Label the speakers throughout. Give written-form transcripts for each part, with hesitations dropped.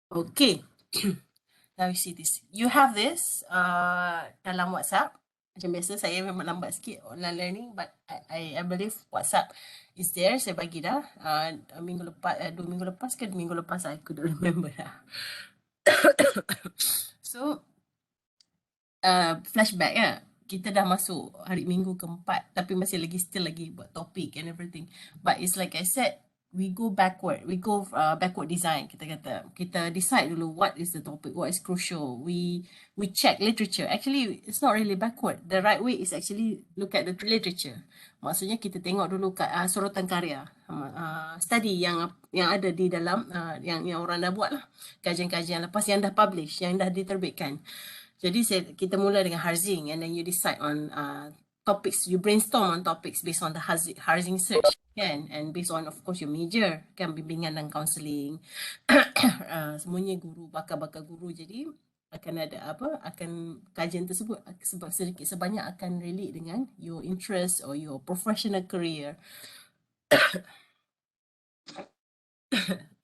Speaker 1: Okay. Now you see this. You have this dalam WhatsApp. Macam biasa saya memang lambat sikit online learning, but I believe WhatsApp is there. Saya bagi dah minggu lepas, 2 minggu lepas ke minggu lepas, I couldn't remember dah. So flashback ya. Kita dah masuk hari minggu keempat, tapi masih still lagi buat topik and everything. But it's like I said, we go backward. We go backward design. Kita decide dulu what is the topic, what is crucial. We check literature. Actually, it's not really backward. The right way is actually look at the literature. Maksudnya kita tengok dulu kat sorotan karya, study yang ada di dalam yang orang dah buat lah, kajian-kajian lepas yang dah publish, yang dah diterbitkan. Jadi kita mula dengan Harzing, and then you decide on topics, you brainstorm on topics based on the Harzing search, kan? And based on, of course, your major, kan, bimbingan dan counselling. Semuanya guru, bakal guru. Jadi akan ada akan kajian tersebut sedikit sebanyak akan relate dengan your interest or your professional career.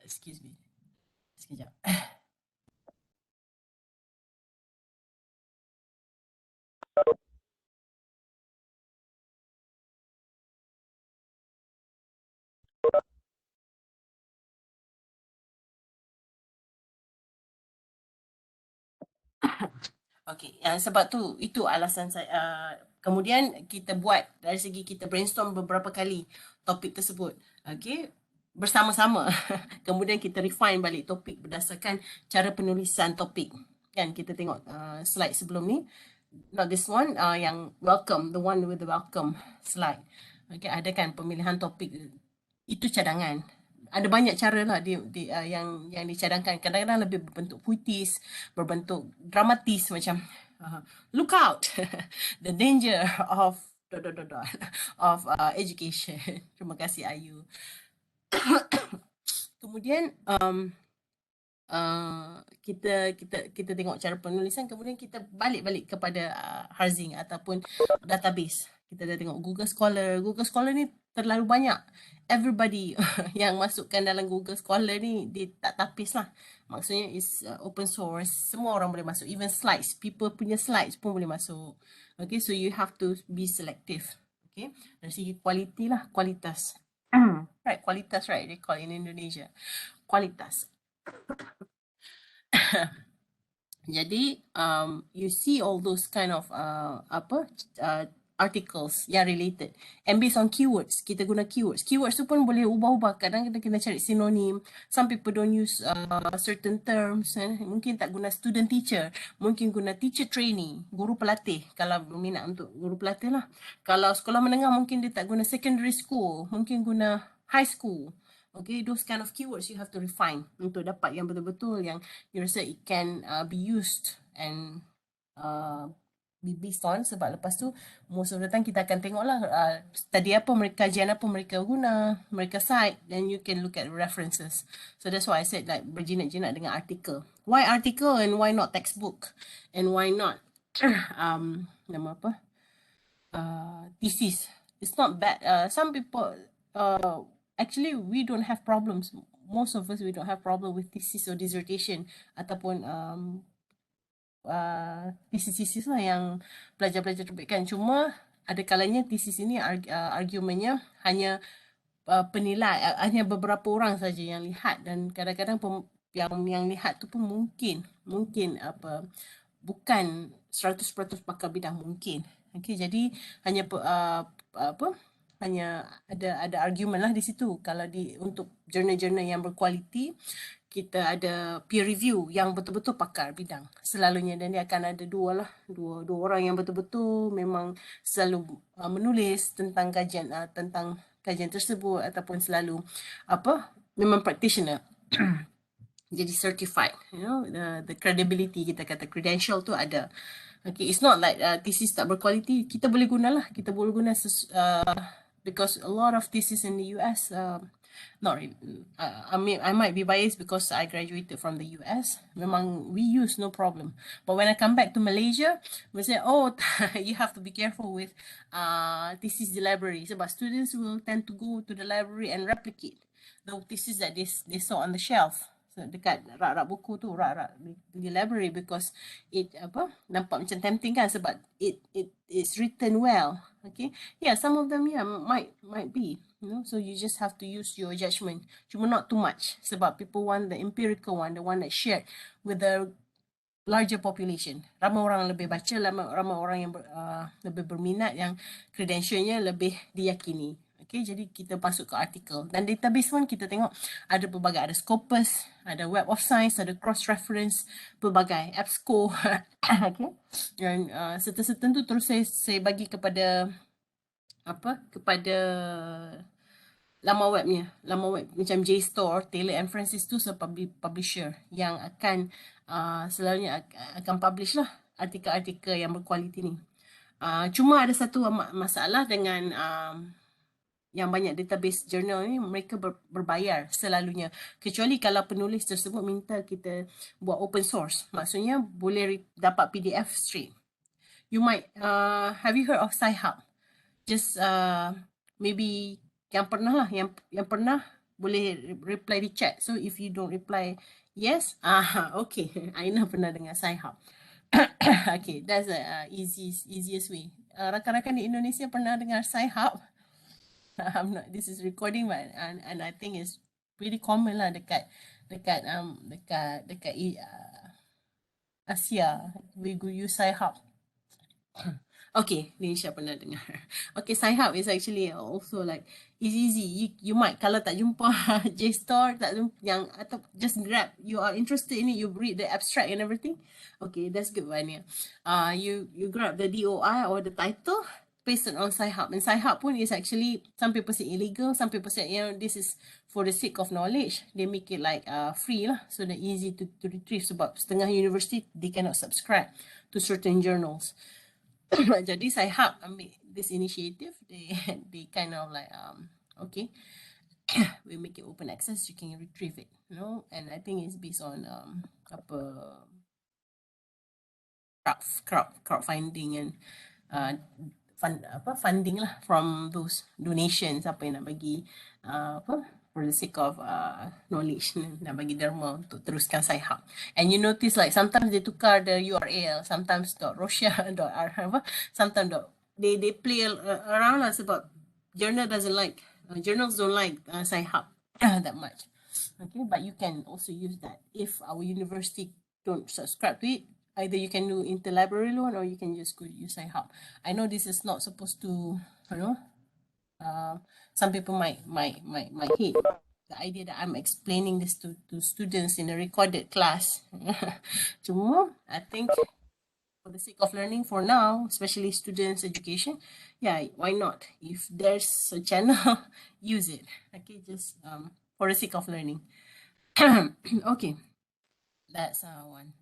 Speaker 1: Excuse me. Sekejap. Okey, sebab tu itu alasan saya. Kemudian kita buat dari segi kita brainstorm beberapa kali topik tersebut. Okey, bersama-sama. Kemudian kita refine balik topik berdasarkan cara penulisan topik. Kan kita tengok slide sebelum ni. Not this one, yang welcome, the one with the welcome slide. Okey, ada kan pemilihan topik. Itu cadangan. Ada banyak cara lah yang dicadangkan. Kadang-kadang lebih berbentuk puitis, berbentuk dramatis macam look out, the danger of education. Terima kasih Ayu. Kemudian kita tengok cara penulisan, kemudian kita balik kepada Harzing ataupun database. Kita dah tengok Google Scholar. Google Scholar ni terlalu banyak. Everybody yang masukkan dalam Google Scholar ni, dia tak tapis lah. Maksudnya is open source. Semua orang boleh masuk. Even slides. People punya slides pun boleh masuk. Okay, so you have to be selective. Okay, dari segi quality lah, kualitas. Right, kualitas, right, they call in Indonesia. Kualitas. Jadi you see all those kind of articles yang related, and based on keywords, kita guna keywords. Keywords tu pun boleh ubah-ubah. Kadang kita kena cari sinonim. Some people don't use certain terms. Mungkin tak guna student teacher, mungkin guna teacher trainee, guru pelatih. Kalau berminat untuk guru pelatih lah. Kalau sekolah menengah mungkin dia tak guna secondary school, mungkin guna high school. Okay, those kind of keywords you have to refine untuk dapat yang betul-betul yang you rasa it can be used and be based on. Sebab lepas tu most of the time kita akan tengoklah study apa mereka, kajian apa mereka guna, mereka cite, then you can look at references. So that's why I said like berjinak-jinak dengan artikel. Why article and why not textbook? And why not nama apa? Thesis. It's not bad. Some people actually we don't have problems. Most of us we don't have problem with thesis or dissertation ataupun thesis lah yang pelajar-pelajar terbitkan. Cuma ada kalanya thesis ini argumennya hanya penilai, hanya beberapa orang saja yang lihat, dan kadang-kadang yang lihat tu pun mungkin bukan 100% pakar bidang mungkin. Okay, jadi hanya hanya ada argument lah di situ. Kalau untuk jurnal-jurnal yang berkualiti, kita ada peer review yang betul-betul pakar bidang selalunya, dan dia akan ada dua orang yang betul-betul memang selalu menulis tentang kajian tersebut, ataupun selalu memang practitioner. Jadi certified, the credibility, kita kata credential tu ada. Okay, it's not like thesis tak berkualiti, kita boleh guna because a lot of thesis in the US not really. I might be biased because I graduated from the US. Memang we use no problem. But when I come back to Malaysia, we say, oh, you have to be careful with thesis the library. Sebab students will tend to go to the library and replicate the thesis that they saw on the shelf. So dekat rak-rak buku tu, rak-rak di library, because it apa nampak macam tempting kan sebab it is written well. Okay, yeah, some of them, yeah, might be, you know, so you just have to use your judgment. Cuma not too much sebab people want the empirical one, the one that shared with the larger population. Ramai orang lebih baca, ramai orang yang lebih berminat, yang credentialnya lebih diyakini. Okay, jadi kita masuk ke artikel. Dan database pun kita tengok ada pelbagai, ada Scopus, ada Web of Science, ada cross-reference, pelbagai, EBSCO. Okay, dan serta-serta tu terus saya bagi kepada kepada laman webnya. Laman web macam JSTOR, Taylor and Francis tu publisher yang akan selalunya akan publish lah artikel-artikel yang berkualiti ni. Cuma ada satu masalah dengan yang banyak database journal ni, mereka berbayar selalunya. Kecuali kalau penulis tersebut minta kita buat open source. Maksudnya boleh dapat PDF straight. You might, have you heard of Sci-Hub? Just maybe yang pernah lah, yang pernah boleh reply di chat. So if you don't reply yes, okay, Aina pernah dengar Sci-Hub. Okay, that's the easiest way. Rakan-rakan di Indonesia pernah dengar Sci-Hub? I'm not. This is recording, but and I think it's pretty common lah dekat Asia. We go use Sci-Hub. Okay, Nisha pernah dengar. Okay, Sci-Hub is actually also like easy. You might kalau tak jumpa JSTOR, tak jumpa yang atau just grab. You are interested in it, you read the abstract and everything. Okay, that's good one. Yeah. You grab the DOI or the title, paste it on Sci-Hub. And Sci-Hub pun is actually, some people say illegal, some people say, you know, this is for the sake of knowledge. They make it like free lah, so they're easy to retrieve. Sebab setengah university, they cannot subscribe to certain journals. Jadi Sci-Hub ambil this initiative. They kind of like, okay, we make it open access, you can retrieve it, you know. And I think it's based on crowdfunding and funding lah from those donations, apa yang nak bagi for the sake of knowledge, nak bagi derma untuk teruskan Sci-Hub. And you notice like sometimes they tukar the URL, sometimes .russia, sometimes they play around lah sebab journals don't like Sci-Hub that much. Okay, but you can also use that if our university don't subscribe to it. Either you can do interlibrary loan or you can just go use Sci-Hub. I know this is not supposed to, you know, some people might hate the idea that I'm explaining this to students in a recorded class. Cuma, I think for the sake of learning for now, especially students' education, yeah, why not? If there's a channel, use it. Okay, just for the sake of learning. Okay, that's one.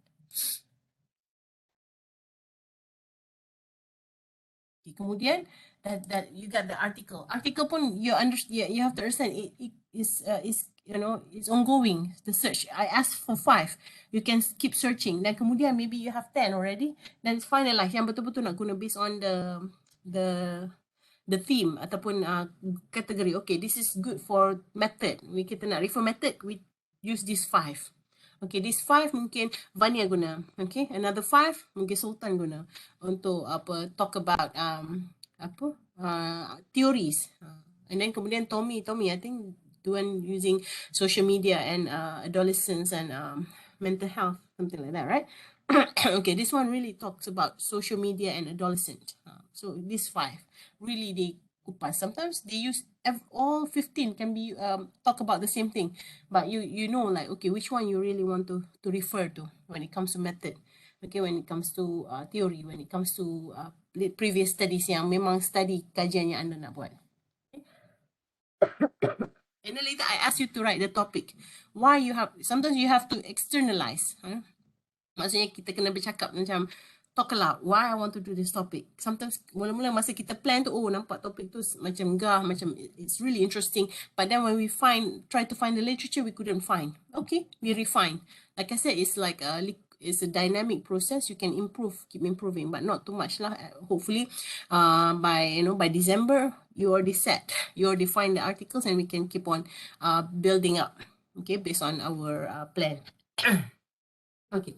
Speaker 1: Okay, kemudian that you got the article. Article pun you have to understand it is you know, it's ongoing, the search. I asked for 5. You can keep searching. Then kemudian maybe you have 10 already. Then finalize yang betul-betul nak guna based on the theme ataupun kategori. Okay, this is good for method. Kita nak refer method, we use this 5. Okay, this 5 mungkin Vania guna. Okay, another 5 mungkin Sultan guna untuk talk about theories. And then kemudian Tommy, I think doing using social media and adolescents and mental health, something like that, right? Okay, this one really talks about social media and adolescent. So these 5 really they kupas. Sometimes they use all 15 can be talk about the same thing, but you know like okay which one you really want to refer to when it comes to method. Okay, when it comes to theory, when it comes to previous studies yang memang study kajian yang anda nak buat. And then later I ask you to write the topic. Why you have, sometimes you have to externalize. Maksudnya kita kena bercakap macam talk aloud. Why I want to do this topic. Sometimes mula-mula masa kita plan tu, oh nampak topik tu macam macam it's really interesting. But then when we try to find the literature, we couldn't find. Okay, we refine. Like I said, it's like it's a dynamic process. You can improve, keep improving, but not too much lah. Hopefully, by December, you already set, you already find the articles, and we can keep on building up. okay, based on our plan. Okay.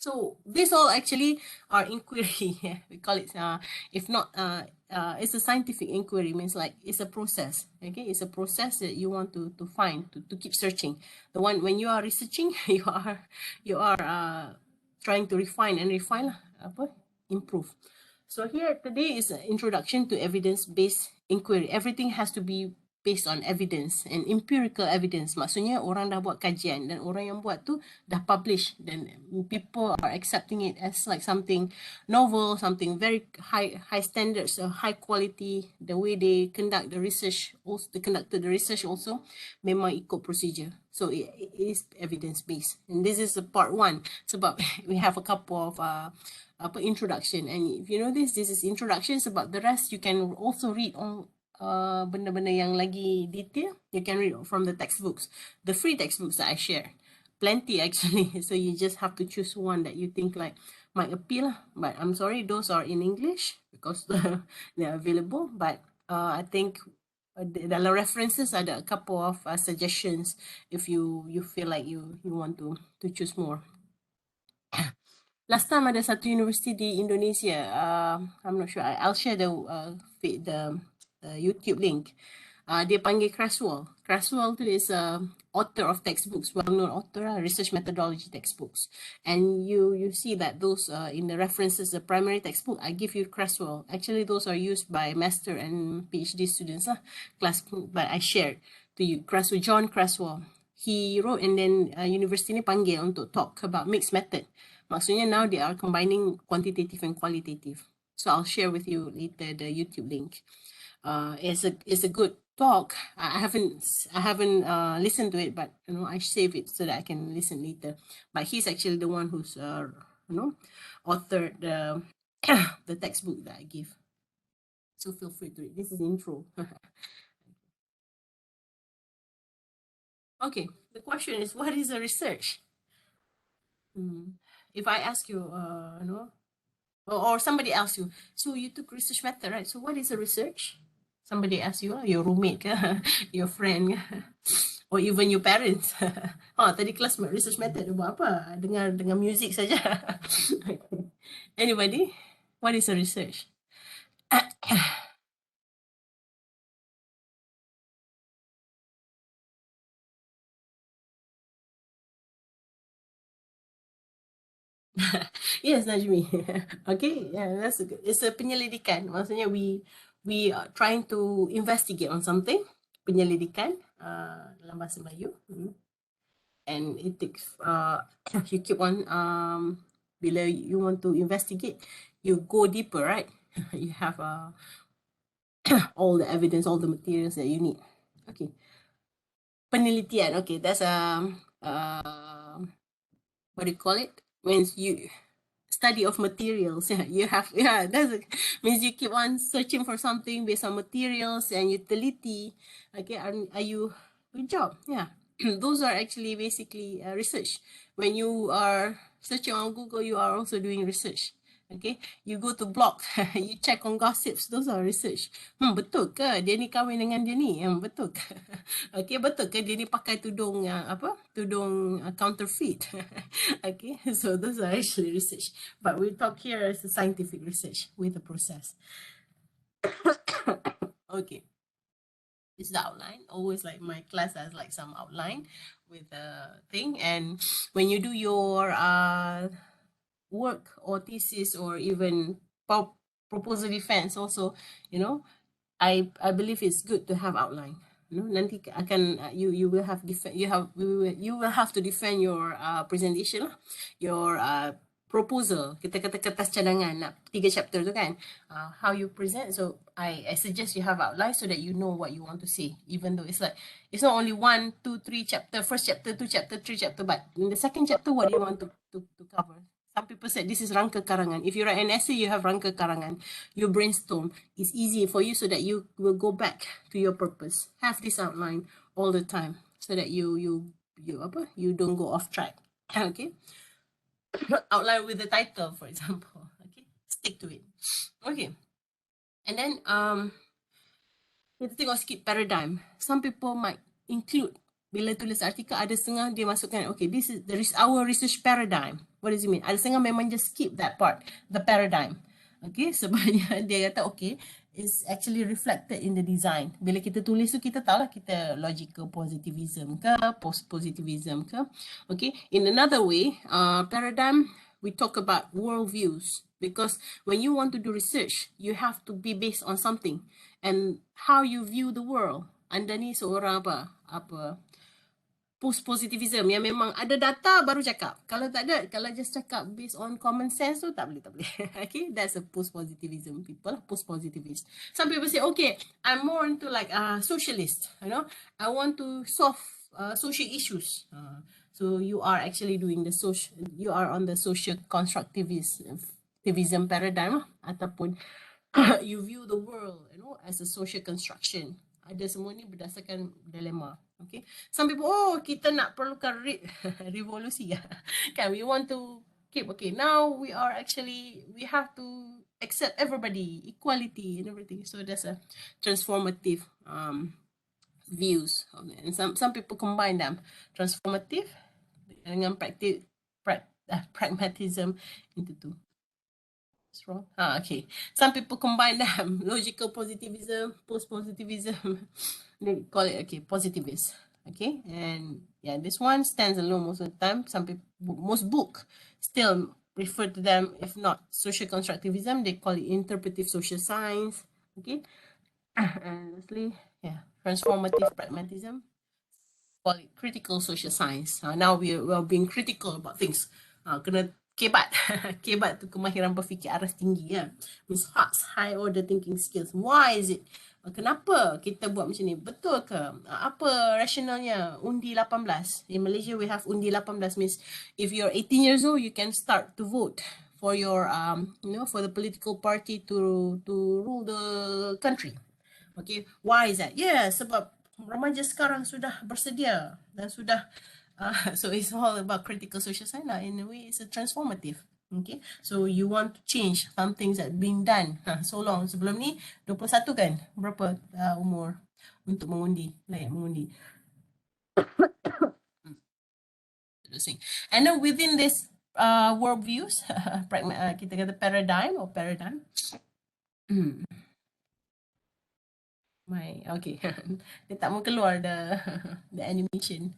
Speaker 1: So this all actually are inquiry. We call it if not it's a scientific inquiry, means like it's a process. Okay, it's a process that you want to find to keep searching. The one when you are researching, you are trying to refine and refine lah, apa improve. So here today is an introduction to evidence-based inquiry. Everything has to be based on evidence and empirical evidence. Maksudnya orang dah buat kajian dan orang yang buat tu dah publish, then people are accepting it as like something novel, something very high standards, high quality. The way they conduct the research, also they conducted the research also memang ikut procedure. So it is evidence based. And this is a part one. Sebab we have a couple of apa introduction, and if you know this is introduction. Sebab the rest you can also read on benda-benda yang lagi detail. You can read from the textbooks, the free textbooks that I share, plenty actually. So you just have to choose one that you think like might appeal, but I'm sorry, those are in English because they're available. But I think dalam references ada a couple of suggestions if you feel like you want to choose more. Last time ada satu university di Indonesia. I'm not sure. I'll share the YouTube link. Dia panggil Crashwall. Crashwall tu is a author of textbooks, well-known author, research methodology textbooks. And you see that those in the references, the primary textbook, I give you Crashwall. Actually, those are used by master and PhD students class, but I shared to you. John Crashwall. He wrote, and then university ni panggil untuk talk about mixed method. Maksudnya now they are combining quantitative and qualitative. So I'll share with you later the YouTube link. It's a good talk. I haven't listened to it, but you know I save it so that I can listen later. But he's actually the one who's authored the the textbook that I give. So feel free to read. This is the intro. Okay, the question is, what is a research? If I ask you, or somebody asks you, so you took research method, right? So what is a research? Somebody asks you, your roommate, your friend, or even your parents. Tadi kelas research method buat apa? Dengar music saja. Anybody? What is a research? Yes, Najmi. Okay, yeah, that's a good. It's a penyelidikan. Maksudnya we are trying to investigate on something. Penyelidikan dalam bahasa Melayu. And it takes you keep on bila you want to investigate, you go deeper, right? You have all the evidence, all the materials that you need. Okay. Penelitian. Okay, that's what do you call it? When you study of materials. Yeah, you have, yeah, means you keep on searching for something based on materials and utility. Okay, are you, good job. Yeah. Those are actually basically research. When you are searching on Google, you are also doing research. Okay, you go to blog, you check on gossips, those are research. Betul ke dia ni kahwin dengan dia ni? Betul ke? Okay, betul ke dia ni pakai tudung tudung counterfeit? Okay, so those are actually research, but we talk here as a scientific research with a process. Okay, this is the outline. Always like my class has like some outline with a thing, and when you do your work or thesis or even proposal defense also, you know, I believe it's good to have outline. Nanti akan you will have you will have to defend your presentation lah, your proposal. Kita kata kertas cadangan nak 3 chapter tu kan, how you present. So I suggest you have outline so that you know what you want to say, even though it's like it's not only 1, 2, 3 chapter, first chapter, 2 chapter, 3 chapter, but in the second chapter what do you want to cover. Some people said this is rangka karangan. If you write an essay, you have rangka karangan. You brainstorm. It's easy for you so that you will go back to your purpose. Have this outline all the time so that you don't go off track. Okay. Outline with the title, for example. Okay. Stick to it. Okay. And then kita tengok sikit paradigm. Some people might include bila tulis artikel ada setengah dia masukkan, okay, this is our research paradigm. What does it mean? Ada setengah memang just skip that part, the paradigm. Okay, sebabnya dia kata okay, is actually reflected in the design. Bila kita tulis tu kita tahu lah kita logical positivism ke, post-positivism ke. Okay, in another way, paradigm, we talk about worldviews. Because when you want to do research, you have to be based on something. And how you view the world. Anda ni seorang apa post-positivism yang memang ada data baru cakap. Kalau tak ada, kalau just cakap based on common sense tu tak boleh. Okay, that's a post-positivism people, post-positivist. Some people say, okay, I'm more into like socialist, you know, I want to solve social issues. So you are actually doing the social, you are on the social constructivism paradigm ataupun you view the world, you know, as a social construction. Ada semua ni berdasarkan dilema. Okay, some people, oh, kita nak perlukan revolusi kan, we want to keep, okay, now we have to accept everybody, equality and everything. So there's a transformative views, and some people combine them, transformative dengan pragmatism into two. What's wrong? Okay. Some people combine them, logical positivism, post-positivism. They call it, okay, positivist. Okay, and yeah, this one stands alone most of the time. Some people, most book still refer to them, if not social constructivism, they call it interpretive social science. Okay, and lastly, yeah, transformative pragmatism, call it critical social science. Now we are being critical about things. Kena kebat. Kebat tu kemahiran berfikir aras tinggi ya. Means high order thinking skills. Why is it? Kenapa kita buat macam ni? Betul ke? Apa rationalnya? Undi 18. In Malaysia we have undi 18, means if you're 18 years old you can start to vote for your for the political party to rule the country. Okay, why is that? Yeah, sebab remaja sekarang sudah bersedia dan sudah so it's all about critical social science lah. In a way, it's a transformative. Okay, so you want to change some things that being done so long. Sebelum ni 21 kan, berapa umur untuk mengundi, layak mengundi. And then within this worldviews, kita kata paradigm. Okay, dia tak mau keluar the animation.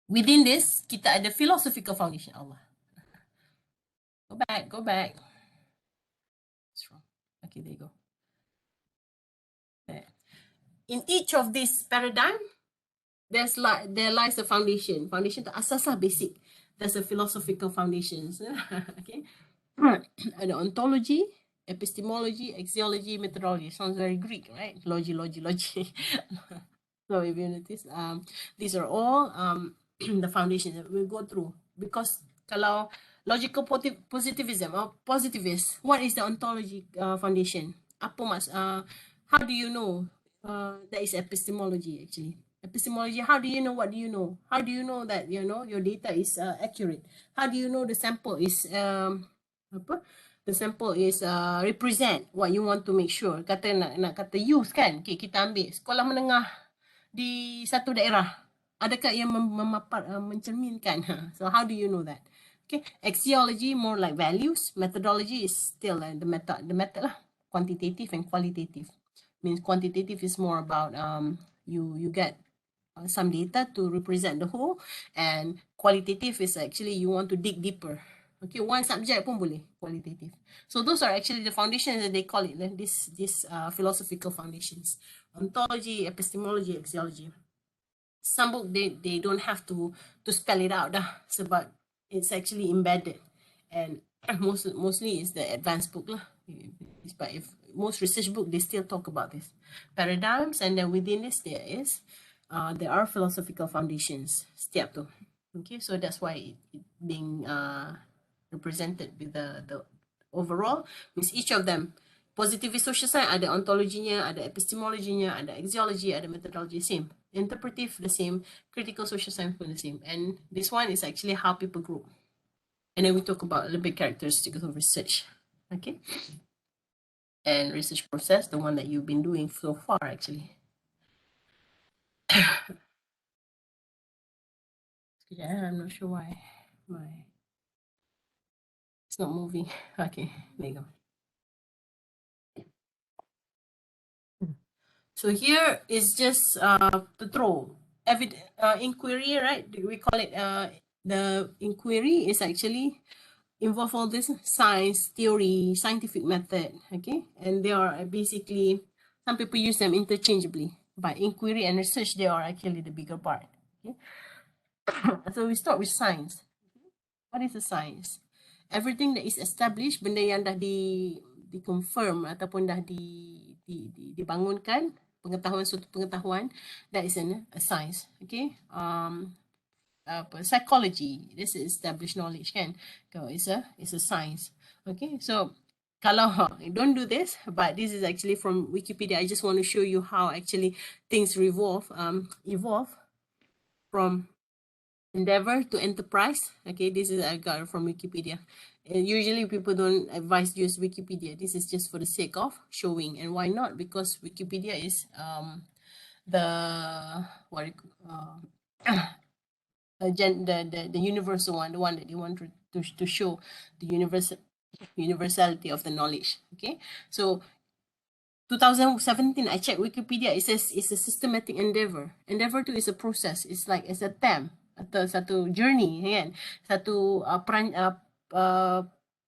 Speaker 1: Within this, kita ada philosophical foundation. Allah. Go back. What's wrong? Okay, there you go. There. In each of these paradigm, there lies a foundation. Foundation tu asas lah, basic. There's a philosophical foundations. Okay. Ada ontology, epistemology, axiology, methodology. Sounds very Greek, right? Logi. So if you notice, these are all the foundations that we'll go through. Because kalau logical positivism or positivist, what is the ontology foundation? How do you know that is epistemology actually? Epistemology, how do you know what do you know? How do you know that your data is accurate? How do you know the sample is represent what you want to make sure? Kata nak kata youth kan, okay, kita ambil sekolah menengah di satu daerah, adakah ia mencerminkan? So how do you know that? Okay, axiology more like values. Methodology is still the method lah, quantitative and qualitative. Means quantitative is more about you get some data to represent the whole, and qualitative is actually you want to dig deeper. Okay, one subject pun boleh qualitative. So those are actually the foundations that they call it, this philosophical foundations. Ontology, epistemology, axiology. Some book they don't have to spell it out dah, sebab it's actually embedded, and mostly it's the advanced book lah. But if most research book they still talk about this paradigms, and then within this there are philosophical foundations setiap tu. Okay, so that's why it being represented with the overall, means each of them. Positivist social science ada ontologinya, ada epistemologinya, ada axiology, ada methodology, same. Interpretive, the same. Critical social science pun the same. And this one is actually how people group. And then we talk about a little bit characteristics of research. Okay. And research process, the one that you've been doing so far actually. Yeah, I'm not sure why it's not moving. Okay, there you go. So here is just to throw inquiry, right? We call it the inquiry is actually involve all this science, theory, scientific method, okay? And they are basically, some people use them interchangeably, but inquiry and research, they are actually the bigger part, okay? So we start with science. What is a science? Everything that is established, benda yang dah di-confirm ataupun dah dibangunkan, pengetahuan, suatu pengetahuan, that is a science, okay? Psychology, this is established knowledge kan, it's a science, okay? So kalau don't do this, but this is actually from Wikipedia. I just want to show you how actually things evolve from endeavor to enterprise. Okay, this is I got from Wikipedia. And usually people don't advise use Wikipedia. This is just for the sake of showing. And why not? Because Wikipedia is the what the universal one, the one that you want to show the universality of the knowledge. Okay, so 2017 I checked Wikipedia, it says it's a systematic endeavor. Endeavor tu is a process, it's like it's a attempt atau satu journey kan, satu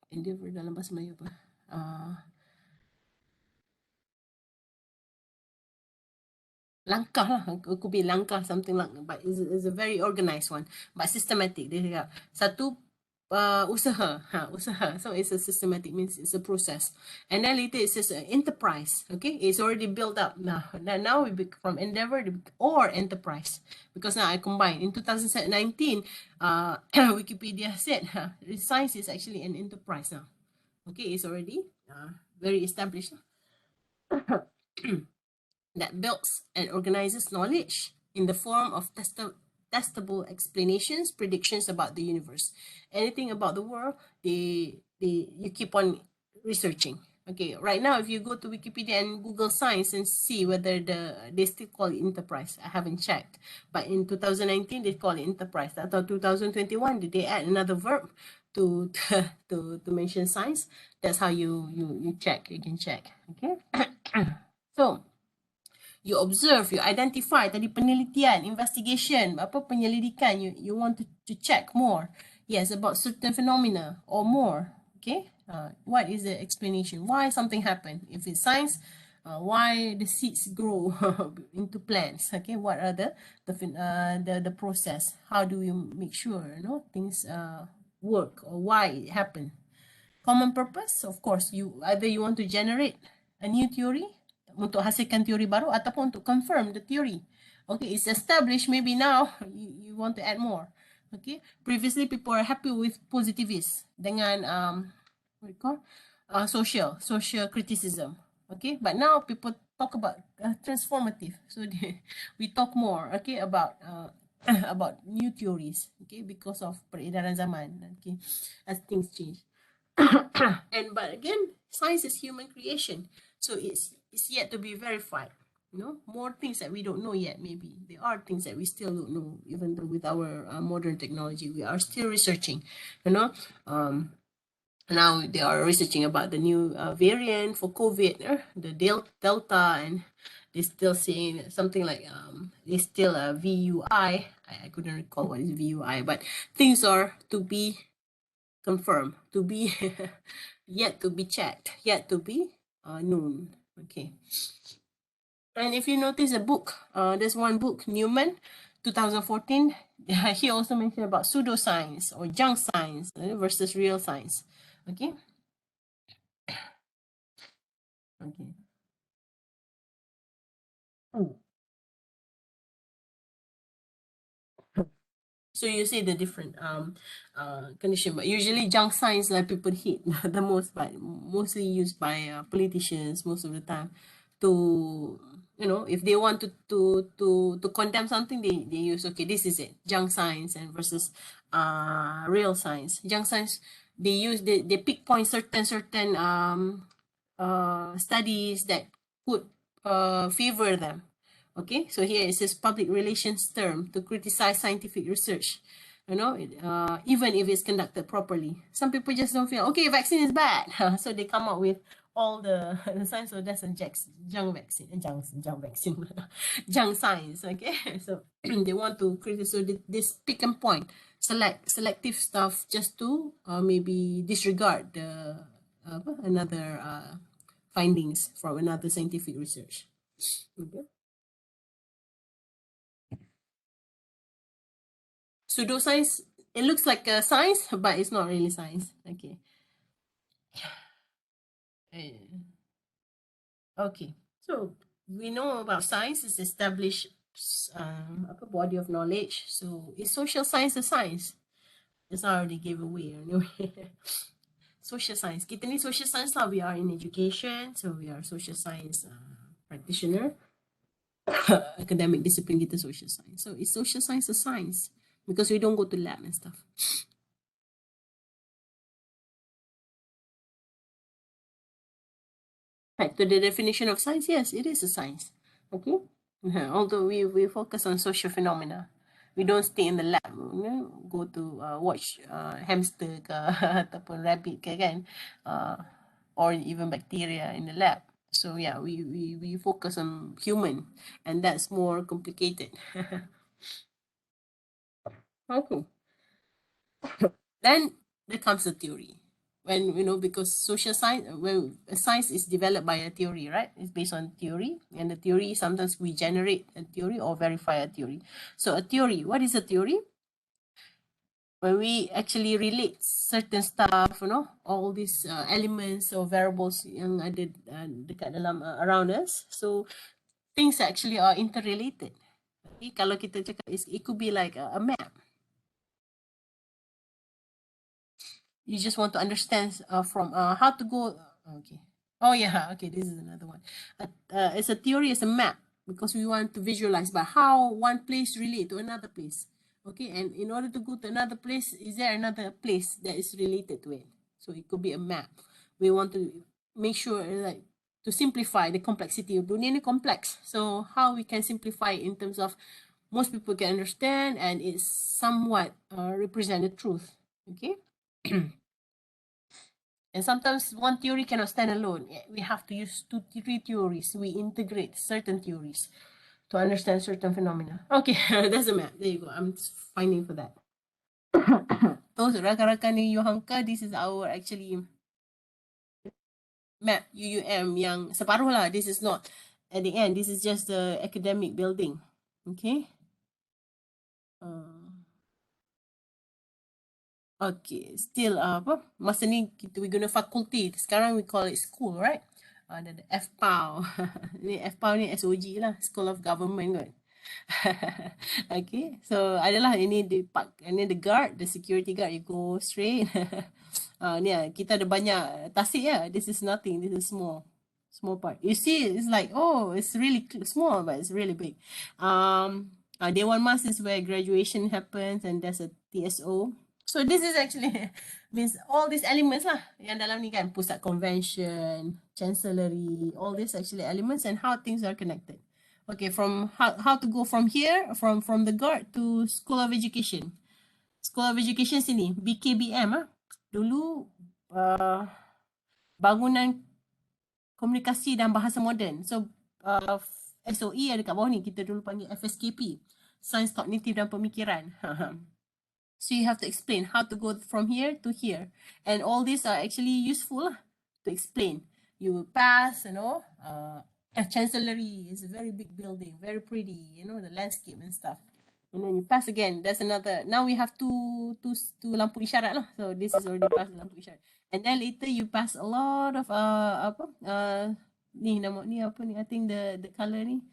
Speaker 1: endeavor dalam bahasa Melayu apa, langkah lah, could be langkah, something like, but it's a very organized one, but systematic. Dia cakap satu usaha, so it's a systematic, means it's a process. And then later it says enterprise, okay, it's already built up now we from endeavor or enterprise, because now I combine in 2019 Wikipedia said science is actually an enterprise now, okay, it's already very established that builds and organizes knowledge in the form of testable explanations, predictions about the universe. Anything about the world, you keep on researching. Okay, right now, if you go to Wikipedia and Google Science and see whether they still call it enterprise, I haven't checked. But in 2019, they call it enterprise. I thought 2021, did they add another verb to to mention science? That's how you check. You can check. Okay, so you observe, you identify, tadi penelitian, investigation, apa penyelidikan, you want to check more, yes, about certain phenomena or more, okay? What is the explanation? Why something happened? If it's science, why the seeds grow into plants, okay? What are the process? How do we make sure, things work, or why it happened? Common purpose, of course, either you want to generate a new theory untuk hasilkan teori baru ataupun untuk confirm the theory. Okay, it's established, maybe now you want to add more. Okay, previously people are happy with positivist dengan what you call social criticism. Okay, but now people talk about transformative, so we talk more, okay, about about new theories, okay, because of peredaran zaman, okay, as things change. And but again, science is human creation, so it's yet to be verified. More things that we don't know yet. Maybe there are things that we still don't know, even though with our modern technology, we are still researching. Now they are researching about the new variant for COVID, the Delta, and they're still saying something like it's still a VUI. I couldn't recall what is VUI, but things are to be confirmed, to be yet to be checked, yet to be known. Okay. And if you notice a book, there's one book, Newman, 2014. He also mentioned about pseudoscience or junk science versus real science. Okay. Okay. Oh. So you see the different condition, but usually junk science like people hit the most, but mostly used by politicians most of the time to, if they want to condemn something, they use, okay, this is it, junk science, and versus real science. Junk science, they pick point certain studies that could favor them. Okay, so here it says public relations term to criticize scientific research. even if it's conducted properly. Some people just don't feel, okay, vaccine is bad. So they come up with all the, the science, so that's a junk vaccine, junk vaccine, junk science, okay? So they want to criticize, so this pick and point, selective stuff just to maybe disregard the another findings from another scientific research. Okay. Pseudoscience, it looks like a science, but it's not really science. Okay. Okay. So we know about science is established a body of knowledge. So is social science a science? It's already gave away anyway. Social science. Kita ni social science lah. We are in education, so we are social science practitioner. Academic discipline kita social science. So is social science a science? Because we don't go to lab and stuff. Back to the definition of science, yes, it is a science. Okay. Although we focus on social phenomena, we don't stay in the lab. Go to watch hamster ke ataupun rabbit ke kan, or even bacteria in the lab. So yeah, we focus on human, and that's more complicated. Okay. Then there comes the theory. When because social science, when a science is developed by a theory, right? It's based on theory, and the theory sometimes we generate a theory or verify a theory. So a theory, what is a theory? When we actually relate certain stuff, all these elements or variables yang ada dekat dalam around us. So things actually are interrelated. Okay? Kalau kita cakap, it could be like a map. You just want to understand from how to go. Okay. Oh yeah. Okay. This is another one. It's a theory. It's a map because we want to visualize by how one place relate to another place. Okay. And in order to go to another place, is there another place that is related to it? So it could be a map. We want to make sure like to simplify the complexity of dunia ni complex. So how we can simplify in terms of most people can understand and it's somewhat represent the truth. Okay. And sometimes one theory cannot stand alone. We have to use two, three theories. We integrate certain theories to understand certain phenomena. Okay, that's a map. There you go. I'm finding for that. Those rakan-rakan ni Yohanka, this is our actually map UUM yang separuh lah. This is not at the end. This is just the academic building. Okay. Okay, still apa? Masa ni we guna fakulti. Sekarang we call it school, right? Ada FPAW. Ni FPAW ni SOG lah, School of Government kot. Okay, so adalah ini the park, ini the guard, the security guard, you go straight. Ni kita ada banyak tasik ya. This is nothing. This is small part. You see, it's like, oh, it's really small, but it's really big. Day one mass is where graduation happens, and there's a TSO. So this is actually means all these elements lah yang dalam ni kan, pusat convention, chancellery, all these actually elements and how things are connected. Okay, from how to go from here, from the guard to School of Education. School of Education sini, BKBM dulu bangunan komunikasi dan bahasa moden. So SOE ada kat bawah ni, kita dulu panggil FSKP, Sains Kognitif dan Pemikiran. So you have to explain how to go from here to here. And all these are actually useful to explain. You will pass, Chancellery is a very big building, very pretty, the landscape and stuff. And then you pass again. There's another. Now we have two lampu isyarat lah. So this is already past lampu isyarat. And then later you pass a lot of ni nama ni apa ni? I think the color ni.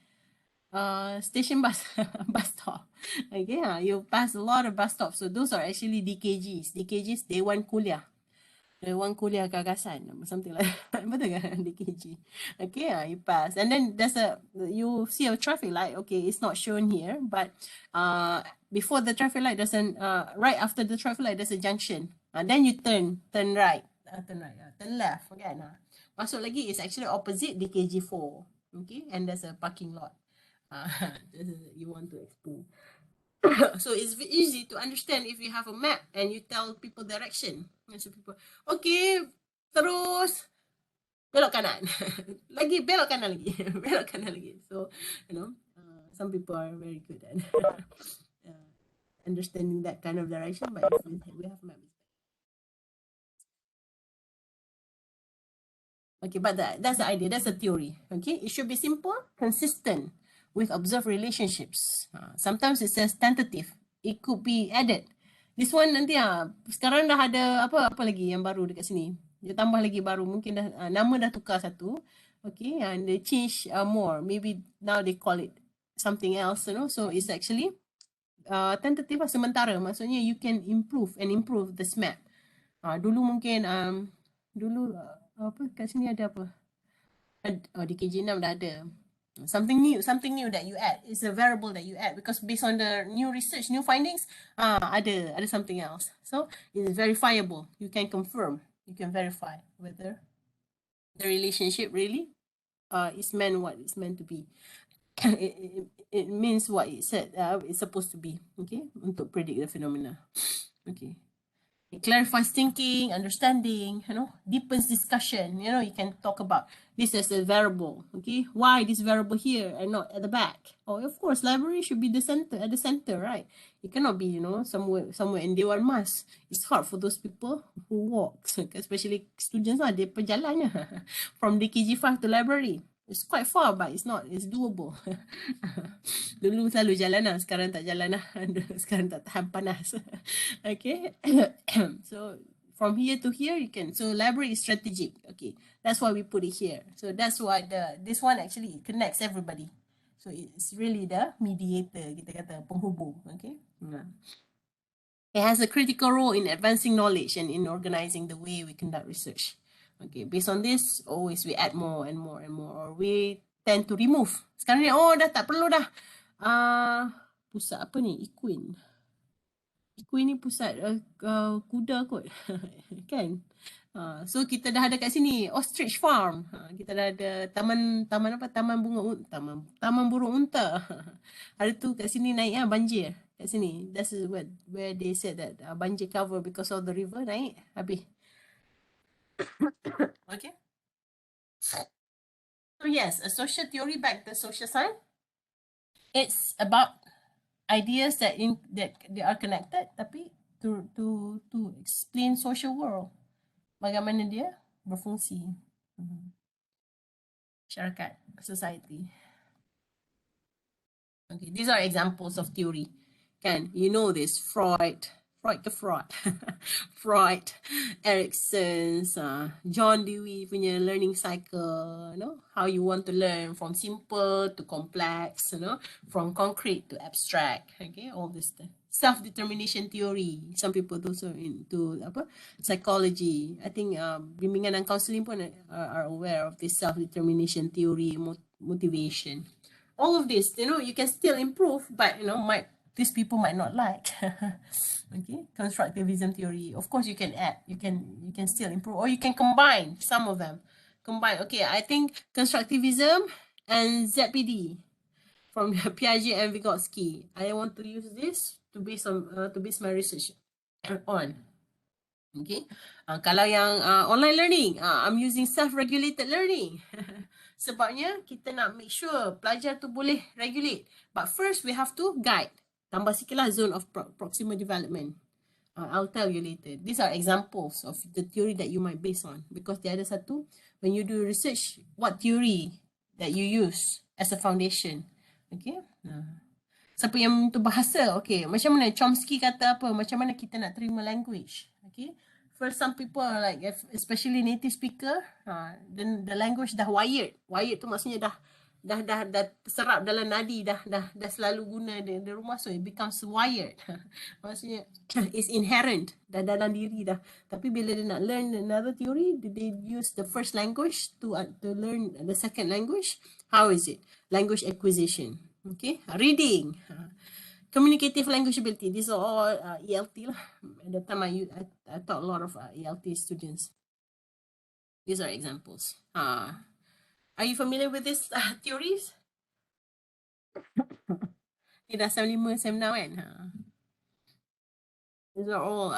Speaker 1: Station bus bus stop. Okay, you pass a lot of bus stops. So those are actually DKGs. DKGs, Day One Kuliah. Day One Kuliah Gagasan, something like that. Betul kan? DKG. Okay, you pass. And then you see a traffic light. Okay, it's not shown here, but before the traffic light, right after the traffic light, there's a junction. Then you turn right. Turn left. Okay, masuk lagi is actually opposite DKG4. Okay, and there's a parking lot. You want to explain. So it's easy to understand if you have a map and you tell people direction. And so people, okay, terus belok kanan. Lagi belok kanan lagi. Belok kanan lagi. So, some people are very good at uh, understanding that kind of direction, but if we have maps. Okay, but that's the idea. That's the theory. Okay, it should be simple, consistent with observed relationships. Sometimes it says tentative. It could be added. This one nanti sekarang dah ada apa lagi yang baru dekat sini. Dia tambah lagi baru. Mungkin dah nama dah tukar satu. Okay, and they change more. Maybe now they call it something else. So it's actually tentative lah, sementara. Maksudnya you can improve this map. Dulu mungkin dulu apa kat sini ada apa? Di KJ6 dah ada. Something new that you add. It's a variable that you add because based on the new research, new findings, ada something else. So it's verifiable. You can confirm, you can verify whether the relationship really is meant what it's meant to be. It means what it said it's supposed to be. Okay, untuk predict the phenomena. Okay. It clarifies thinking, understanding, deepens discussion. You can talk about this as a variable. Okay, why this variable here and not at the back? Oh, of course, library should be at the center, right? It cannot be, somewhere in Dewan Mas. It's hard for those people who walk, especially students lah. Dia perjalannya from DKG5 to library. It's quite far, but it's doable. Dulu selalu jalan lah, sekarang tak jalan lah. Sekarang tak tahan panas. Okay. So from here to here, so library is strategic. Okay. That's why we put it here. So that's why this one actually connects everybody. So it's really the mediator, kita kata, penghubung. Okay. It has a critical role in advancing knowledge and in organizing the way we conduct research. Okay, based on this, always we add more and more and more, or we tend to remove. Sekarang ni, dah tak perlu dah. Pusat apa ni? Equine. Equine ni pusat kuda kot. Kan? So kita dah ada kat sini ostrich farm. Kita dah ada taman burung unta. Hari tu kat sini naik banjir kat sini. That's where they said that banjir cover because of the river naik habis. Okay. So yes, a social theory back to social science. It's about ideas that they are connected, tapi to explain social world. Bagaimana dia berfungsi. Masyarakat, society. Okay, these are examples of theory. You know this, Freud, Freud, Erickson's, John Dewey punya learning cycle, how you want to learn from simple to complex, from concrete to abstract, okay, all this stuff. Self-determination theory, some people also into psychology. I think bimbingan and counseling pun are aware of this self-determination theory, motivation. All of this, you can still improve, but these people might not like. Okay, constructivism theory. Of course, you can add, you can still improve, or you can combine some of them. Okay, I think constructivism and ZPD from Piaget and Vygotsky. I want to use this to base my research on. Okay, kalau yang online learning, I'm using self-regulated learning. Sebabnya kita nak make sure pelajar tu boleh regulate. But first we have to guide. Tambah sikit lah zone of proximal development. I'll tell you later. These are examples of the theory that you might base on. Because the other satu, when you do research, what theory that you use as a foundation. Okay. Siapa yang tu bahasa, okay. Macam mana Chomsky kata apa, macam mana kita nak terima language. Okay. For some people, like especially native speaker, then the language dah wired. Wired tu maksudnya dah terserap dalam nadi, dah selalu guna di rumah, so it becomes wired. Maksudnya it's inherent, dah dalam diri dah. Tapi bila dia nak learn another theory, they use the first language to learn the second language. How is it? Language acquisition. Okay, reading. Communicative language ability. These are all ELT lah. At the time I taught a lot of ELT students. These are examples. Are you familiar with these theories? Ni dah SEM 5, SEM 6 kan. These are all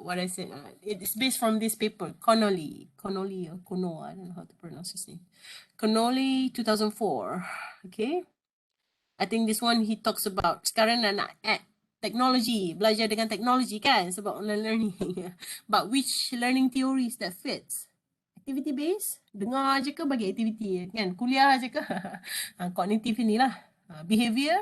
Speaker 1: what I said. It's based from this paper, Connolly or Kono, I don't know how to pronounce his name. Connolly 2004. Okay. I think this one he talks about sekarang nak add technology, belajar dengan teknologi kan sebab online learning. But which learning theories that fits? Activity based, dengar je ke bagi activity kan? Kuliah je ke? Cognitive inilah. Behavior,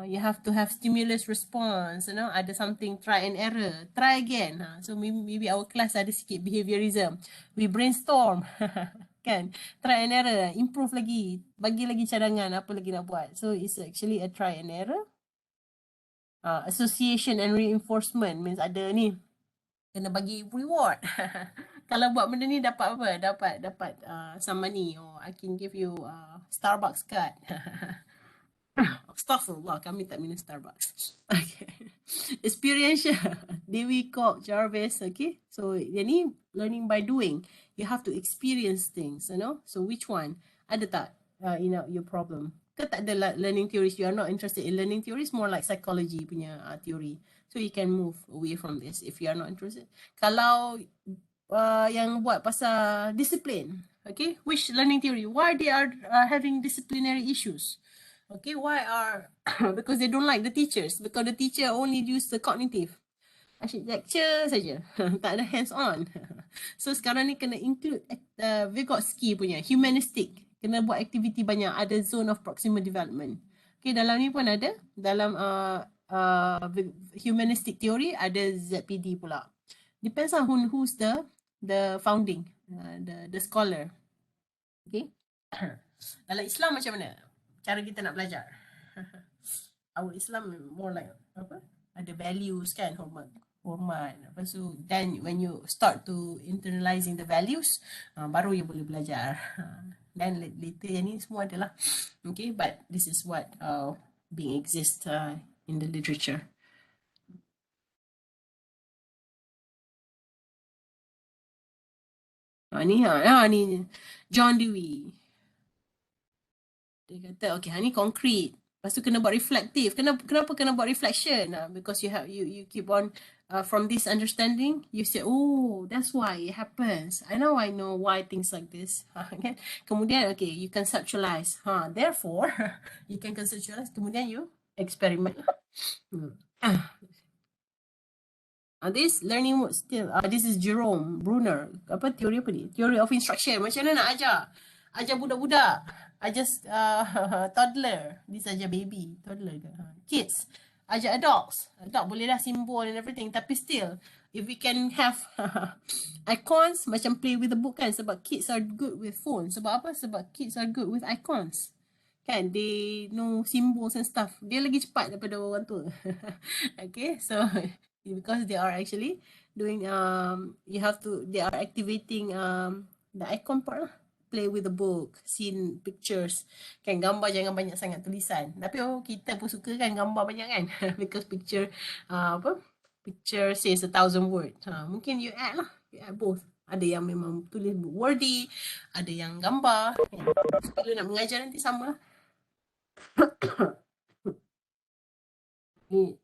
Speaker 1: you have to have stimulus response, you know, ada something try and error, try again. So maybe our class ada sikit behaviorism. We brainstorm, kan, try and error, improve lagi, bagi lagi cadangan apa lagi nak buat. So it's actually a try and error. Association and reinforcement means ada ni, kena bagi reward. Kalau buat benda ni dapat apa? Dapat some money, or I can give you Starbucks card. Astaghfirullah, kami tak minum Starbucks. Okay. Experiential. Dewi Kok Jarvis, okay. So, yang ni learning by doing. You have to experience things, you know. So, which one? Ada tak your problem? Ke tak ada learning theories? You are not interested in learning theories, more like psychology punya theory. So, you can move away from this if you are not interested. Kalau yang buat pasal discipline, okay. Which learning theory? Why they are having disciplinary issues? Okay, why are because they don't like the teachers, because the teacher only use the cognitive. Asyik lecture saja. Tak ada hands on. So sekarang ni kena include Vygotsky punya humanistic. Kena buat aktiviti banyak, ada zone of proximal development. Okay, dalam ni pun ada, dalam humanistic theory ada ZPD pula. Depends on who's the founding, the scholar. Okay. Dalam Islam macam mana cara kita nak belajar? Our Islam more like apa? Ada values kan, hormat. Lepas tu, then when you start to internalizing the values, baru you boleh belajar. Then later yang ni semua adalah okay, but this is what being exist in the literature. Ni John Dewey. Dia kata, okay, ni concrete. Lepas tu kena buat reflective. Kenapa kena buat reflection? Because you keep on from this understanding, you say, oh, that's why it happens. I know why things like this. Okay. Kemudian, okay, you conceptualize. Therefore, you can conceptualize. Kemudian you experiment. This learning mode still, this is Jerome Bruner. Apa teori apa ni? Theory of instruction. Macam mana nak ajar? Ajar budak-budak. Ajar toddler. This ajar baby. Toddler ke? Kids. Ajar adults. Adult boleh dah simbol and everything. Tapi still, if we can have icons, macam play with the book kan. Sebab kids are good with phone. Sebab apa? Sebab kids are good with icons. Kan? They know symbols and stuff. Dia lagi cepat daripada orang tua. Okay, so because they are actually doing they are activating the icon part lah. Play with the book, scene, pictures. Kan gambar jangan banyak sangat tulisan. Tapi kita pun suka kan gambar banyak kan. Because picture picture says 1,000 words. Mungkin you add lah. You add both. Ada yang memang tulis wordy, ada yang gambar. Bila nak mengajar nanti sama lah. Ni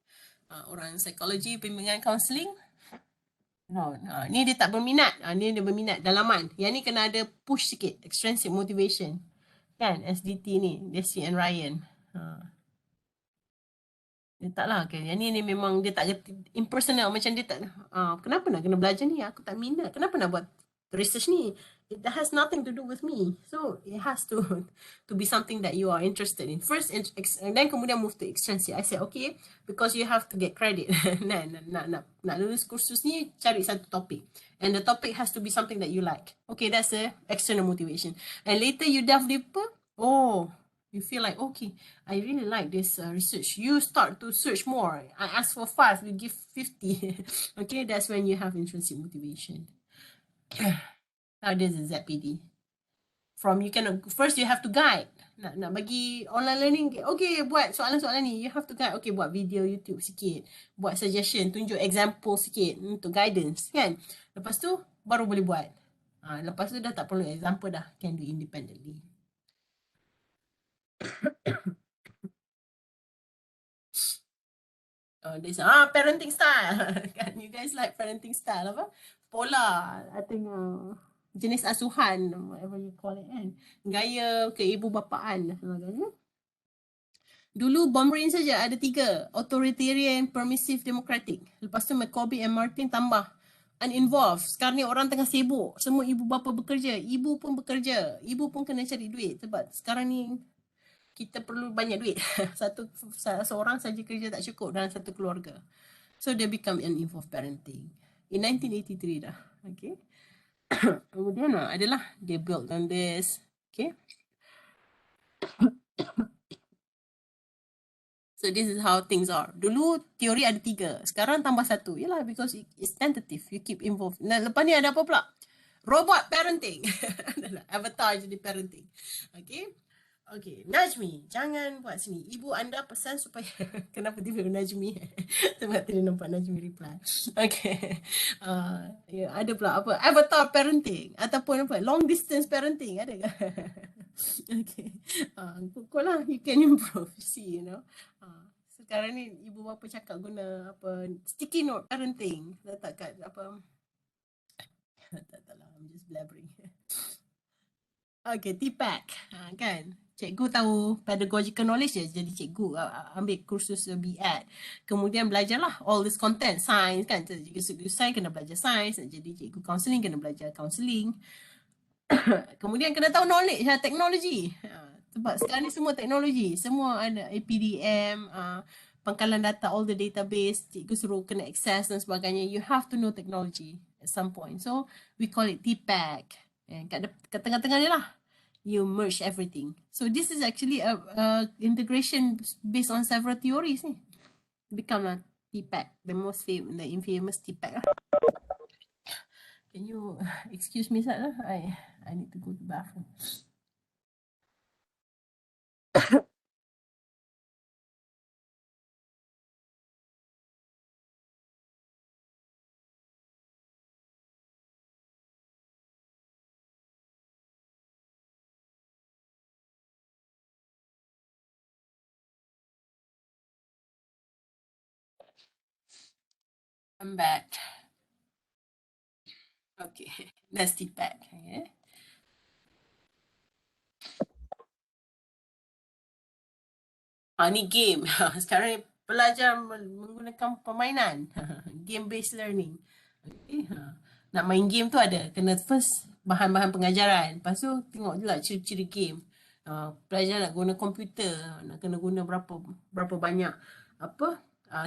Speaker 1: orang psikologi, bimbingan counselling. Ni dia tak berminat. Ni dia berminat dalaman. Yang ni kena ada push sikit. Extrinsic motivation. Kan? SDT ni. Desi and Ryan. Dia tak lah. Okay. Yang ni memang dia tak impersonal. Macam dia tak. Kenapa nak kena belajar ni? Aku tak minat. Kenapa nak buat research ni? It has nothing to do with me. So it has to be something that you are interested in. First, and then kemudian move to extrinsic. I said, okay, because you have to get credit. nak lulus kursus ni, cari satu topik. And the topic has to be something that you like. Okay, that's the external motivation. And later you delve deeper. You feel like, okay, I really like this research. You start to search more. I ask for 5, you give 50. Okay, that's when you have intrinsic motivation. Now this is ZPD. First you have to guide. Nak bagi online learning, okay, buat soalan-soalan ni. You have to guide. Okay, buat video YouTube sikit. Buat suggestion, tunjuk example sikit untuk guidance, kan? Lepas tu, baru boleh buat. Lepas tu dah tak perlu example dah. Can do independently. They say, parenting style. Kan, you guys like parenting style apa? Pola, I think jenis asuhan, whatever you call it kan. Gaya keibu bapaan. Dulu bomb rain saja ada 3. Authoritarian, permissive, democratic. Lepas tu McCoby and Martin tambah uninvolved. Sekarang ni orang tengah sibuk. Semua ibu bapa bekerja. Ibu pun bekerja. Ibu pun kena cari duit. Sebab sekarang ni kita perlu banyak duit. Seorang saja kerja tak cukup dalam satu keluarga. So they become uninvolved parenting. In 1983 dah. Okay. Kemudian adalah they built on this. Okay. So this is how things are. Dulu teori ada 3. Sekarang tambah 1. Yalah, because it's tentative. You keep involved. Nah, lepas ni ada apa pula? Robot parenting. Avatar jadi parenting. Okay. Okay. Najmi, jangan buat sini. Ibu anda pesan supaya... Kenapa tiba-tiba Najmi? Sebab tadi nampak Najmi reply. Okay. Ada pula apa? Avatar parenting. Ataupun apa? Long distance parenting. Ada ke? Okay. Kau lah, you can improve. See, you know. Sekarang ni ibu bapa cakap guna apa sticky note parenting. Letak kat apa. Tak lah, I'm just blabbering. Okay, TPAC. Kan? Cikgu tahu pedagogical knowledge je, jadi cikgu ambil kursus BEd. Kemudian belajarlah all this content, science kan. Cikgu science kena belajar science, jadi cikgu counselling kena belajar counselling. Kemudian kena tahu knowledge, teknologi. Sebab sekarang ni semua teknologi, semua ada APDM, pangkalan data, all the database, cikgu suruh kena access dan sebagainya. You have to know technology at some point. So, we call it TPAC. Kat tengah-tengah ni lah, you merge everything. So, this is actually a integration based on several theories ni. Become a TPAC, the infamous TPAC lah. Can you excuse me, Sat? I need to go to the bathroom. I'm back. Okay, that's TPAC. Okay. Ni game. Sekarang ni pelajar menggunakan permainan. Game based learning. Okay. Nak main game tu ada. Kena first bahan-bahan pengajaran. Lepas tu tengok je lah ciri-ciri game. Pelajar nak guna komputer. Nak kena guna berapa banyak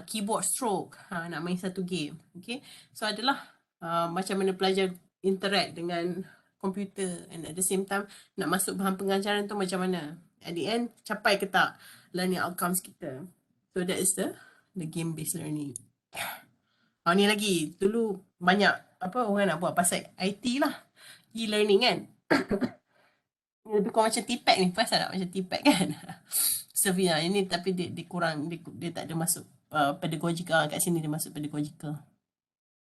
Speaker 1: keyboard stroke. Nak main satu game. Okay. So adalah macam mana pelajar interact dengan komputer. And at the same time nak masuk bahan pengajaran tu macam mana. At the end capai ke tak learning outcomes kita. So that is the game based learning. Ni lagi dulu banyak orang nak buat pasal IT lah, e-learning kan. Lebih kurang macam TPAC ni, pasal tak macam TPAC kan. Severe ini tapi dia kurang, dia tak ada masuk pedagogical. Kat sini dia masuk pedagogical.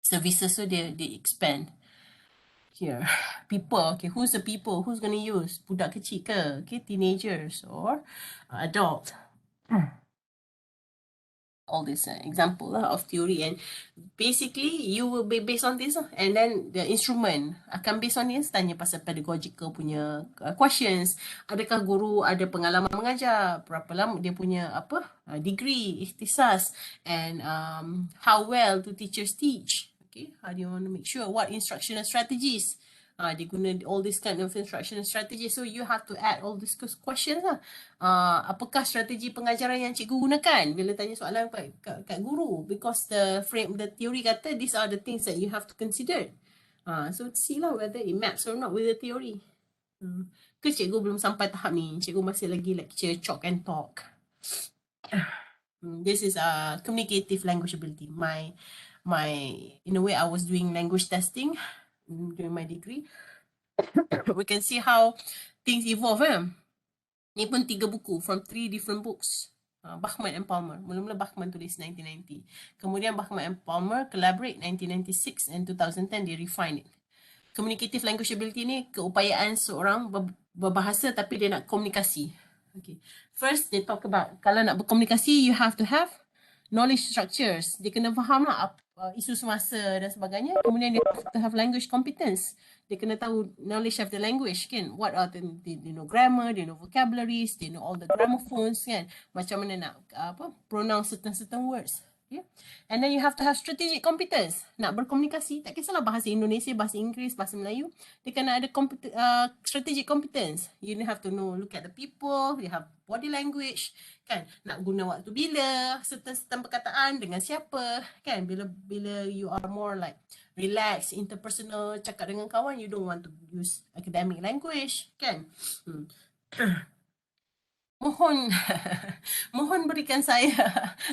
Speaker 1: Services tu dia expand. Here, people. Okay, who's the people? Who's gonna use? Budak kecil ke? Okay, teenagers or adult. All this example of theory, and basically you will be based on this and then the instrument akan based on this. Tanya pasal pedagogical punya questions. Adakah guru ada pengalaman mengajar? Berapa lama dia punya degree, ikhtisas, and how well do teachers teach? Okay, how do you want to make sure what instructional strategies dia guna all this kind of instructional strategies. So you have to add all these questions lah. Apakah strategi pengajaran yang cikgu gunakan bila tanya soalan kat guru, because the theory kata these are the things that you have to consider. So see lah whether it maps or not with the theory. Ke cikgu belum sampai tahap ni, cikgu masih lagi lecture chalk and talk. This is communicative language ability. In a way, I was doing language testing during my degree. We can see how things evolve. Ni pun 3 buku from 3 different books. Bachman and Palmer. Mula-mula Bachman tulis 1990. Kemudian Bachman and Palmer collaborate 1996 and 2010 they refine it. Communicative language ability ni keupayaan seorang berbahasa tapi dia nak komunikasi. Okay. First they talk about kalau nak berkomunikasi you have to have knowledge structures. Dia kena faham lah isu semasa dan sebagainya. Kemudian dia have to have language competence. Dia kena tahu knowledge of the language kan. What are they know grammar, they know vocabularies, they know all the gramophones kan. Macam mana nak pronounce certain words. Okay. And then you have to have strategic competence. Nak berkomunikasi, tak kisahlah bahasa Indonesia, bahasa Inggeris, bahasa Melayu. Dia kena ada strategic competence. You have to know, look at the people, you have body language, kan. Nak guna waktu bila, certain perkataan, dengan siapa, kan. Bila you are more like relaxed, interpersonal, cakap dengan kawan, you don't want to use academic language, kan. Mohon mohon berikan saya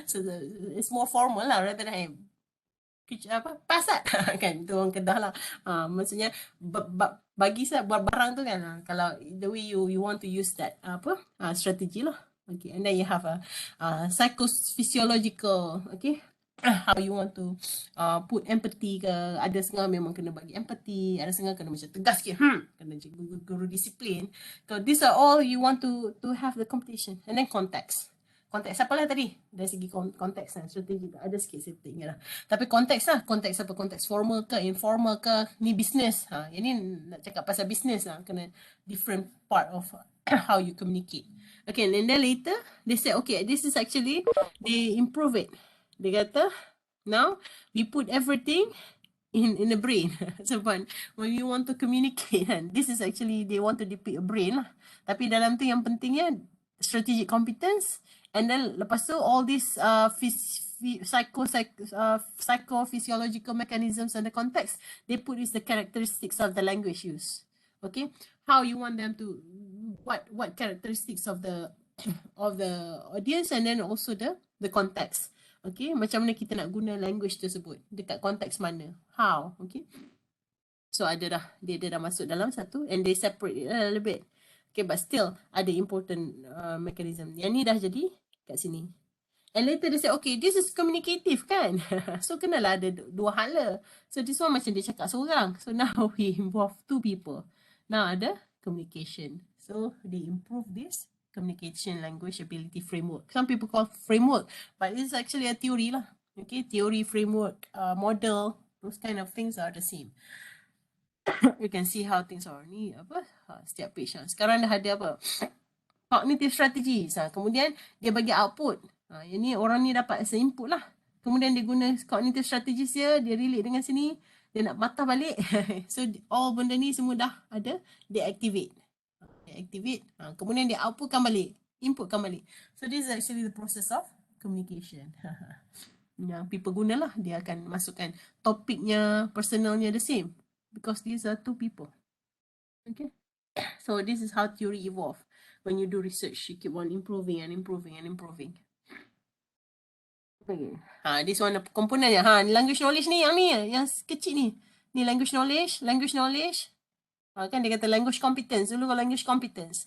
Speaker 1: so it's more formal lah rather than pasat kan tu orang Kedah lah. Maksudnya bagi saya buat barang tu kan, kalau the way you want to use that strategy lah. Okay, and then you have a psychophysiological, okay, how you want to put empathy ke. Ada setengah memang kena bagi empathy, ada setengah kena macam tegas sikit, kena guru disiplin. So these are all you want to have the competition. And then context apa lah tadi dari segi konteks lah, strategi ada sikit saya tak ingat lah, tapi konteks lah, konteks apa, konteks formal ke informal ke, ni business, ini nak cakap pasal business lah, kena different part of how you communicate. Okay, and then later they say okay, this is actually they improve it. Dia kata now we put everything in the brain. So when you want to communicate, this is actually they want to depict a brain lah, tapi dalam tu yang pentingnya strategic competence. And then lepas tu all these psychophysiological mechanisms and the context, they put is the characteristics of the language use. Okay, how you want them to, what characteristics of the audience, and then also the context. Okay, macam mana kita nak guna language tersebut dekat konteks mana, how. Okay, so dia dah masuk dalam satu, and they separate it a little bit. Okay, but still ada important mechanism. Yang ni dah jadi kat sini. And later they say, okay, this is communicative kan. So kenalah ada dua hala. So this one macam dia cakap seorang. So now we involve two people. Now ada communication. So they improve this communication language ability framework. Some people call framework, but it's actually a theory lah. Okay, theory, framework, model, those kind of things are the same. You can see how things are ni setiap page lah. Sekarang dah ada cognitive strategies. Kemudian dia bagi output. Yang ni orang ni dapat as input lah. Kemudian dia guna cognitive strategies dia relate dengan sini, dia nak patah balik. So all benda ni semua dah ada, dia activate. Kemudian dia outputkan balik, inputkan balik. So this is actually the process of communication. Yang people gunalah, dia akan masukkan topiknya, personalnya the same. Because these are two people. Okay. So this is how theory evolve. When you do research, you keep on improving and improving and improving. Okay. This one komponennya. Language knowledge ni, yang kecil ni. Ni language knowledge. Kan dia kata language competence. Dulu language competence.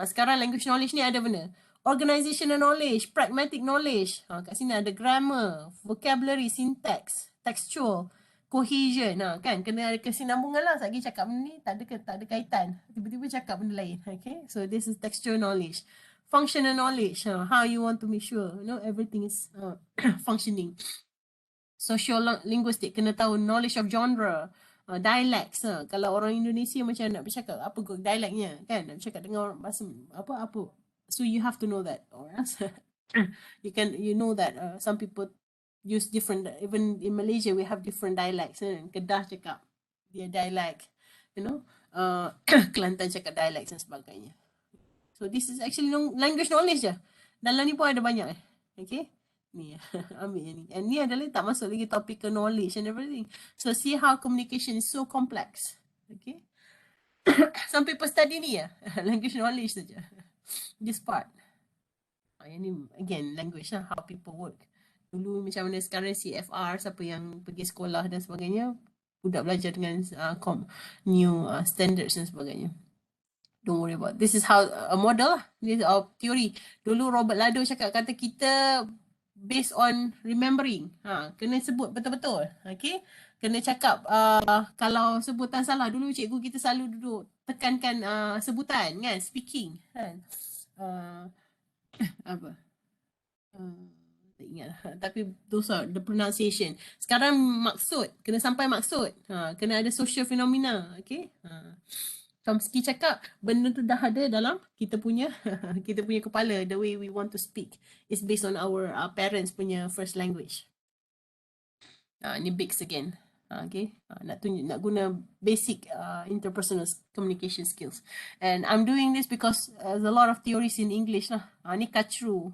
Speaker 1: Sekarang language knowledge ni ada benda. Organizational knowledge, pragmatic knowledge. Kat sini ada grammar, vocabulary, syntax, textual, cohesion. Kan kena ada kesinambungan lah. Lagi cakap benda ni tak ada kaitan. Tiba-tiba cakap benda lain. Okay, so this is textual knowledge. Functional knowledge, how you want to make sure everything is functioning. Social linguistic, kena tahu knowledge of genre, dialects. Kalau orang Indonesia macam nak bercakap apa dialeknya, kan, nak bercakap dengan orang bahasa apa. So you have to know that, or else you know that some people use different, even in Malaysia we have different dialects. Kedah cakap dia dialect, Kelantan cakap dialect dan sebagainya. So this is actually language knowledge je. Dalam ni pun ada banyak. Okay, ni ambil yang ni. And ni adalah tak masuk lagi topical knowledge and everything. So see how communication is so complex. Okay, some people study ni language knowledge saja. This part. Yang ni again language lah, how people work. Dulu macam mana, sekarang CFR, siapa yang pergi sekolah dan sebagainya, budak belajar dengan new standards dan sebagainya. Don't worry about this. Is how a model lah. This is our theory. Dulu Robert Lado cakap, kata kita based on remembering. Kena sebut betul-betul. Okay, kena cakap kalau sebutan salah. Dulu cikgu kita selalu duduk tekankan sebutan kan, speaking kan. Apa Tak ingat. Tapi those are the pronunciation. Sekarang maksud. Kena sampai maksud. Kena ada social phenomena. Okay. Chomsky cakap benda tu dah ada dalam kita punya kita punya kepala. The way we want to speak is based on our parents punya first language. Ni Biggs again. Okay, nak guna basic interpersonal communication skills. And I'm doing this because there's a lot of theories in English lah. Ni kacru.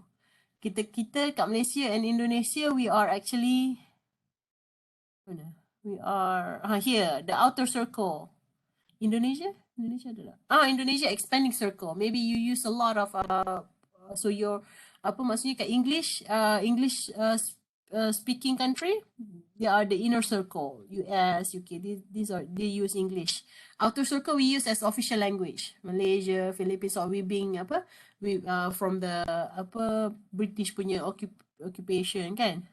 Speaker 1: Kita kat Malaysia and Indonesia, we are actually, we are here, the outer circle. Indonesia adalah Indonesia expanding circle. Maybe you use a lot of so your apa maksudnya kat English speaking country, they are the inner circle. US, UK, they use English. Outer circle we use as official language. Malaysia, Philippines, or we being from the British punya occupation kan.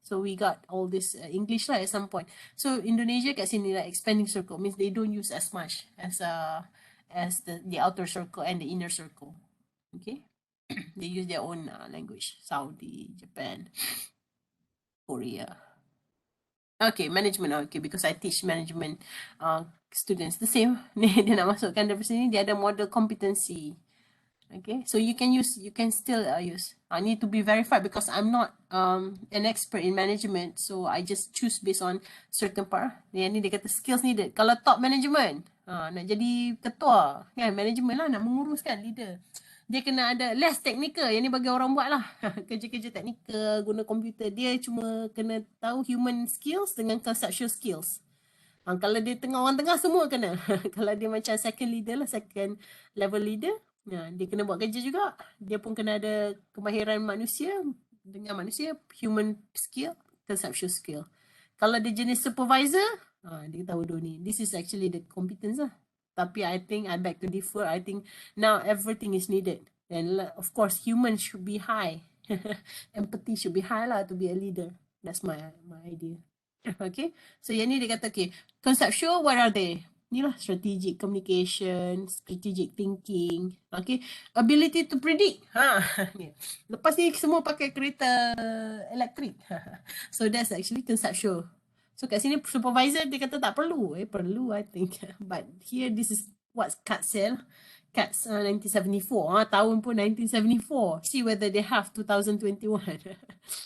Speaker 1: So we got all this English lah at some point. So Indonesia kat sini like expanding circle means they don't use as much as the outer circle and the inner circle. Okay, they use their own language. Saudi, Japan, Korea. Okay, management. Okay, because I teach management students the same. Dia nak masukkan dari sini dia ada model competency. Okay, so you can still use. I need to be verified because I'm not an expert in management, so I just choose based on certain part. Yang ni dia kata skills needed. Kalau top management, nak jadi ketua, kan, management lah, nak menguruskan leader. Dia kena ada less technical. Yang ni bagi orang buat lah. Kerja-kerja technical, guna komputer. Dia cuma kena tahu human skills dengan conceptual skills. Kalau dia orang tengah semua kena. Kalau dia macam second leader lah, second level leader, dia kena buat kerja juga. Dia pun kena ada kemahiran manusia dengan manusia, human skill, conceptual skill. Kalau dia jenis supervisor, dia tahu dua ni. This is actually the competence lah. Tapi I think I beg to differ. I think now everything is needed. And of course, humans should be high. Empathy should be high lah to be a leader. That's my idea. Okay. So yang ni dia kata, okay, conceptual, what are they? Ni lah, strategic communication, strategic thinking, okay, ability to predict. Lepas ni semua pakai kereta elektrik. So that's actually conceptual. So kat sini supervisor dia kata tak perlu. Perlu I think. But here this is what CATS say. CATS 1974. Tahun pun 1974. See whether they have 2021.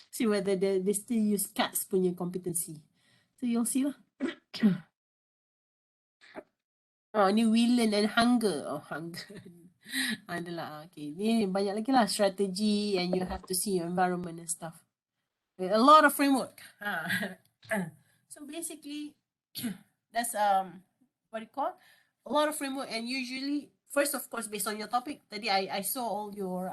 Speaker 1: See whether they still use CATS punya competency. So you'll see lah. Ni Willen and Hunger. Hunger. Adalah, okay. Ni banyak lagi lah strategy and you have to see your environment and stuff. A lot of framework. So basically, that's what you call a lot of framework, and usually first, of course, based on your topic. Tadi I saw all your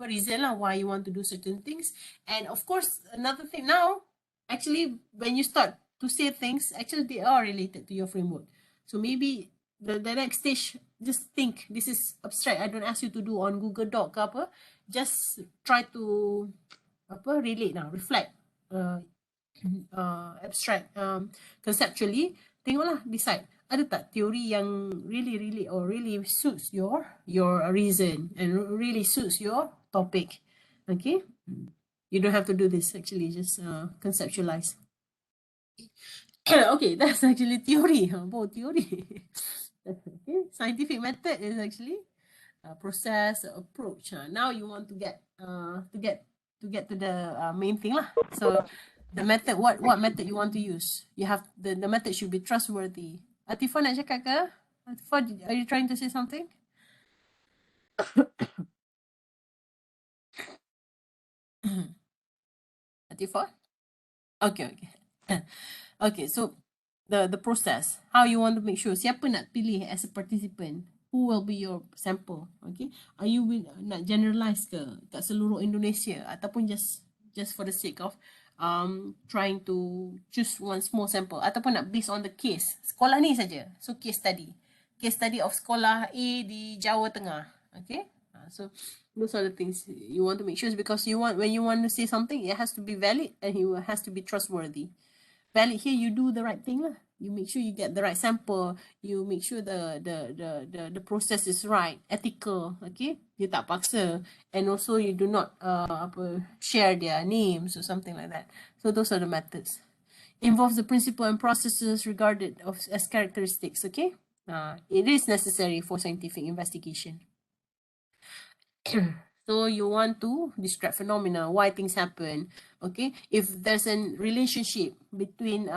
Speaker 1: reason lah why you want to do certain things, and of course another thing now, actually when you start to say things, actually they are related to your framework. So maybe the next stage, just think this is abstract. I don't ask you to do on Google Doc ke apa. Just try to relate now, reflect. Abstract, conceptually, tengoklah, decide ada tak teori yang really suits your reason and really suits your topic. Okay, you don't have to do this, actually just conceptualize. Okay, that's actually theory. Theory. Okay, scientific method is actually process, approach. Now you want to get to the main thing lah. So the method, what method you want to use? You have the method should be trustworthy. Atifah nak cakap ke? Atifah, are you trying to say something? Atifah? Okay. Okay, so the process, how you want to make sure, siapa nak pilih as a participant, who will be your sample, okay? Are you nak generalize ke kat seluruh Indonesia ataupun just for the sake of trying to choose one small sample, ataupun nak based on the case sekolah ni saja, so case study of sekolah A di Jawa Tengah, okay? So those are the things you want to make sure, because when you want to say something, it has to be valid and it has to be trustworthy. valid here, you do the right thing lah. You make sure you get the right sample. You make sure the process is right, ethical. Okay, you tak paksa, and also you do not share their names or something like that. So those are the methods. Involves the principle and processes regarded as characteristics. Okay, it is necessary for scientific investigation. So you want to describe phenomena, why things happen. Okay, if there's a relationship between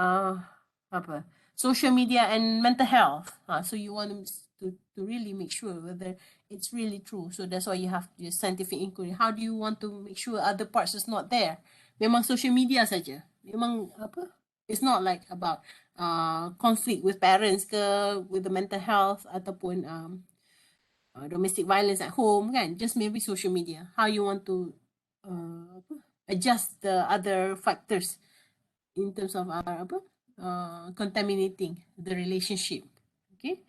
Speaker 1: social media and mental health, so you want to really make sure whether it's really true. So that's why you have your scientific inquiry. How do you want to make sure other parts is not there? Memang social media saja. Memang it's not like about conflict with parents ke, with the mental health ataupun domestic violence at home kan, just maybe social media. How you want to adjust the other factors in terms of contaminating the relationship. Okay.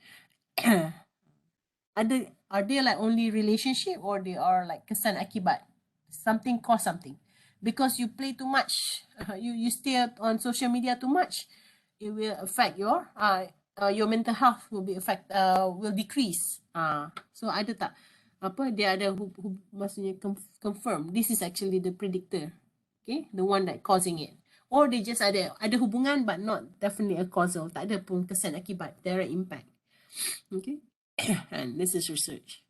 Speaker 1: Are they like only relationship, or they are like kesan akibat, something cause something? Because you play too much, you stay on social media too much, it will affect your mental health will be will decrease. So ada tak dia ada maksudnya confirm this is actually the predictor, okay, the one that causing it, or they just ada hubungan but not definitely a causal, tak ada pun kesan akibat, direct impact. Okay. And this is research.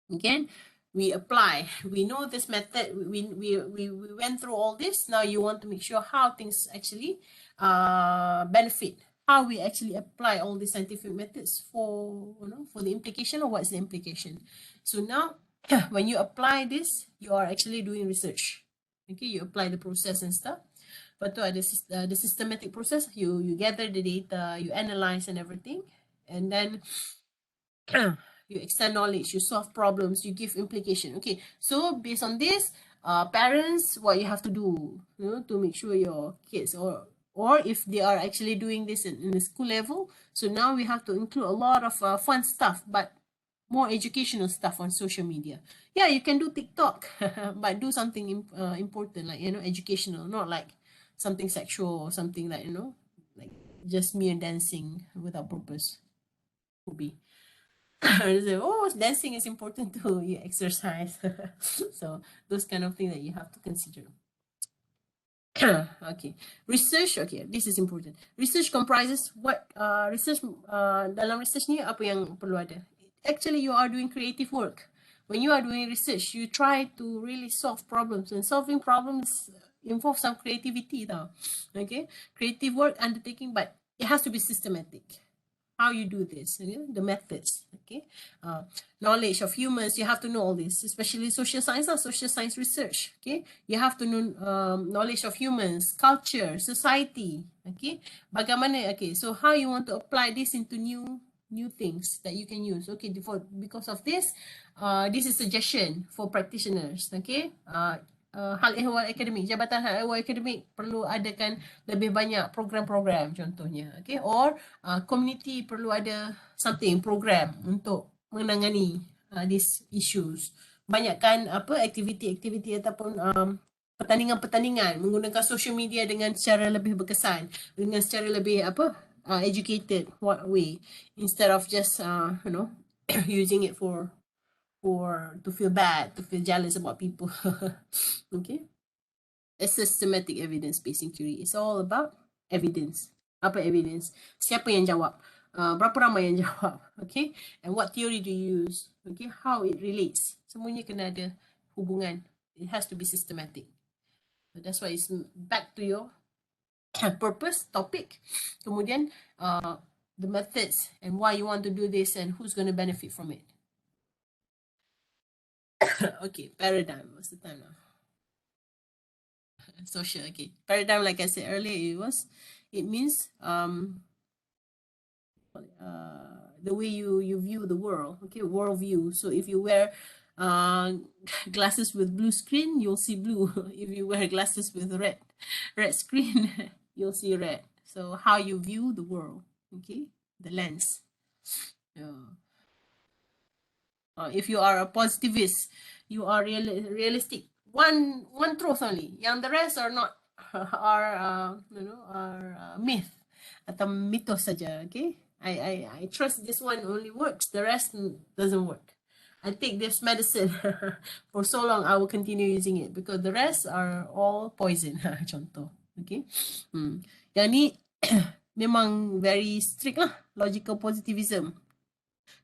Speaker 1: Again, we apply. We know this method. We went through all this. Now you want to make sure how things actually benefit. How we actually apply all these scientific methods for for the implication, or what's the implication. So now, when you apply this, you are actually doing research. Okay, you apply the process and stuff. But the systematic process, you gather the data, you analyze and everything, and then you extend knowledge, you solve problems, you give implication. Okay, so based on this, parents, what you have to do, to make sure your kids, or if they are actually doing this in the school level, so now we have to include a lot of fun stuff, but more educational stuff on social media. Yeah, you can do TikTok, but do something important, like educational, not like something sexual or something like like just mere dancing without purpose. Would be. Oh, dancing is important too. You exercise. So those kind of things that you have to consider. Okay, research. Okay, this is important. Research comprises what? Research dalam research ni apa yang perlu ada? Actually, you are doing creative work. When you are doing research, you try to really solve problems, and solving problems involves some creativity tau. Okay, creative work undertaking, but it has to be systematic. How you do this, the methods, okay? Knowledge of humans, you have to know all this, especially social science or social science research, okay? You have to know knowledge of humans, culture, society, okay? Bagaimana, okay, so how you want to apply this into new things that you can use, okay? Because of this, this is suggestion for practitioners, okay? Hal ehwal akademik, Jabatan Hal Ehwal Akademik perlu adakan lebih banyak program-program contohnya, okay, or community perlu ada something program untuk menangani these issues. Banyakkan aktiviti-aktiviti ataupun pertandingan-pertandingan menggunakan social media dengan secara lebih berkesan, dengan secara lebih educated way, instead of just using it to feel bad, to feel jealous about people. Okay. A systematic evidence-based inquiry is all about evidence. Apa evidence? Siapa yang jawab? Berapa ramai yang jawab? Okay. And what theory do you use? Okay. How it relates? Semuanya kena ada hubungan. It has to be systematic. So that's why it's back to your purpose, topic. Kemudian the methods and why you want to do this and who's going to benefit from it. Okay, paradigm. What's the time now? Social. Okay, paradigm. Like I said earlier, it means the way you view the world. Okay, worldview. So if you wear glasses with blue screen, you'll see blue. If you wear glasses with red screen, you'll see red. So how you view the world. Okay, the lens. If you are a positivist, you are realistic. One truth only. Yang the rest are not myth atau mitos saja. Okay, I trust this one only works, the rest doesn't work. I take this medicine for so long, I will continue using it because the rest are all poison. Contoh. Okay. Yang ni memang very strict lah, logical positivism.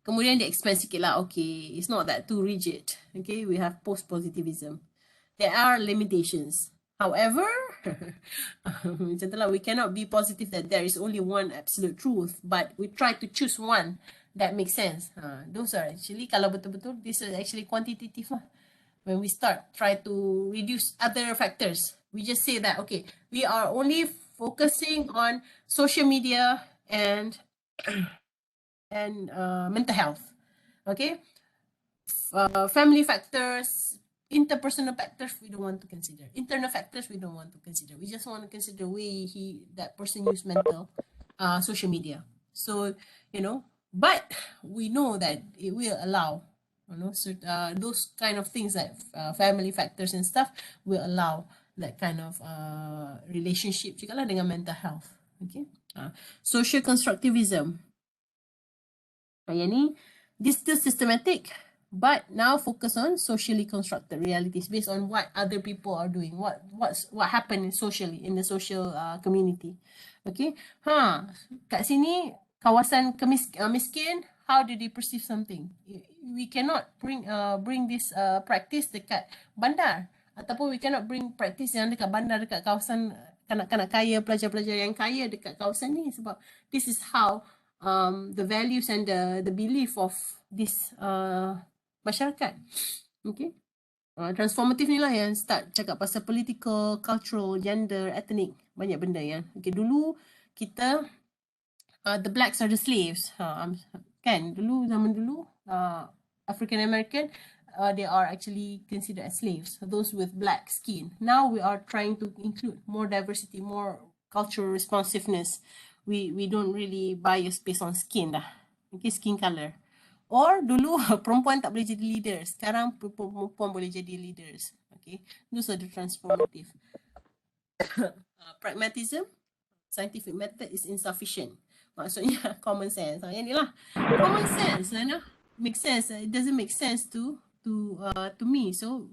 Speaker 1: Kemudian dia expand sikit lah, okay, it's not that too rigid. Okay, we have post-positivism. There are limitations. However, macam tu lah, we cannot be positive that there is only one absolute truth, but we try to choose one that makes sense. Those are actually, kalau betul-betul, this is actually quantitative lah. When we try to reduce other factors, we just say that, okay, we are only focusing on social media and mental health. Okay, family factors, interpersonal factors we don't want to consider. Internal factors we don't want to consider. We just want to consider the way that person use social media. So, but we know that it will allow, so those kind of things like family factors and stuff will allow that kind of relationship juga lah dengan mental health. Okay, social constructivism. Yang ni, this still systematic, but now focus on socially constructed realities based on what other people are doing, what happened socially in the social community. Okay, kat sini kawasan miskin, how do they perceive something? We cannot bring this practice dekat bandar, ataupun we cannot bring practice yang dekat bandar, dekat kawasan kanak-kanak kaya, pelajar-pelajar yang kaya dekat kawasan ni, sebab this is how the values and the belief of this masyarakat. Okay, transformative ni lah yang start cakap pasal political, cultural, gender, ethnic, banyak benda yang dulu kita the blacks are the slaves, kan, zaman dulu African American they are actually considered as slaves, those with black skin. Now we are trying to include more diversity, more cultural responsiveness. We don't really bias based on skin dah. Okay, skin color. Or dulu perempuan tak boleh jadi leader, sekarang perempuan boleh jadi leaders. Okay, those are the transformative. Pragmatism, scientific method is insufficient. Maksudnya common sense. Yang ni lah, common sense, make sense. It doesn't make sense to me. So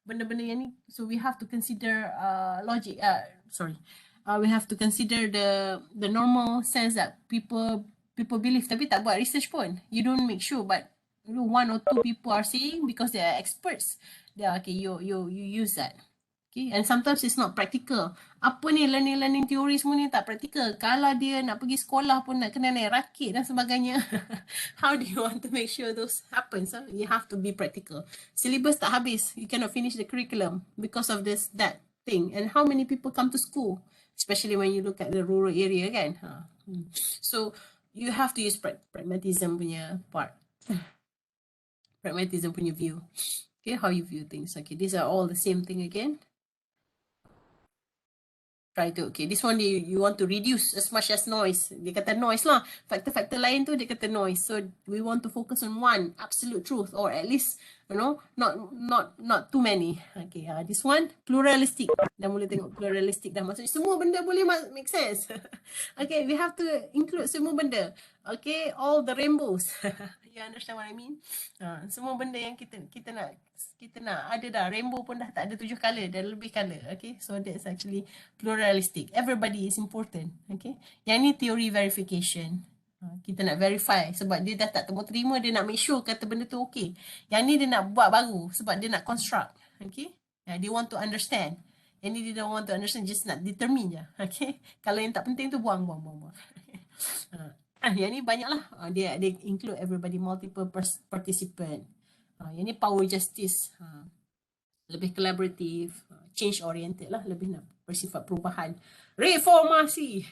Speaker 1: benda-benda yang ni, so we have to consider logic. We have to consider the normal sense that people believe, tapi tak buat research pun. You don't make sure, but one or two people are saying because they are experts. They are, okay, you use that. Okay, and sometimes it's not practical. Apa ni learning theory semua ni tak practical. Kalau dia nak pergi sekolah pun nak kena naik rakit dan sebagainya. How do you want to make sure those happen? So you have to be practical. Syllabus tak habis. You cannot finish the curriculum because of that thing. And how many people come to school? Especially when you look at the rural area, kan? So you have to use pragmatism punya part. Pragmatism punya view. Okay, how you view things. Okay, these are all the same thing again. Try to, okay, this one you want to reduce as much as noise. Dia kata noise lah. Faktor-faktor lain tu dia kata noise. So we want to focus on one absolute truth, or at least, not too many. Okay, this one pluralistic. Dah mula tengok pluralistic dah. Maksudnya semua benda boleh make sense. Okay, we have to include semua benda. Okay, all the rainbows. You understand what I mean? Semua benda yang kita nak ada dah. Rainbow pun dah tak ada 7 color, dah lebih color. Okay, so that's actually pluralistic. Everybody is important. Okay, yang ni theory verification. Kita nak verify sebab dia dah tak terima, dia nak make sure kata benda tu okay. Yang ni dia nak buat baru sebab dia nak construct. Okay, dia want to understand. Yang ni dia don't want to understand, just nak determine je. Okay, kalau yang tak penting tu buang. Yang ni banyak lah. Dia include everybody, multiple participant. Yang ni power justice. Lebih collaborative, change oriented lah, lebih nak bersifat perubahan. Reformasi.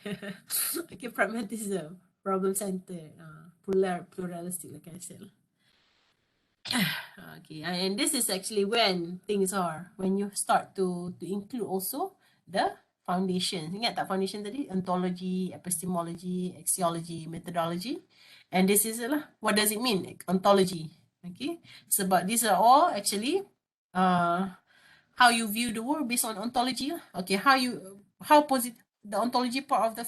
Speaker 1: Okay, pragmatism, problem centered, pluralistic, like I said. Okay, and this is actually when you start to include also the foundation. Ingat tak foundation tadi? Ontology, epistemology, axiology, methodology. And this is what does it mean? Ontology. Okay, sebab these are all actually how you view the world based on ontology. Okay, the ontology part of the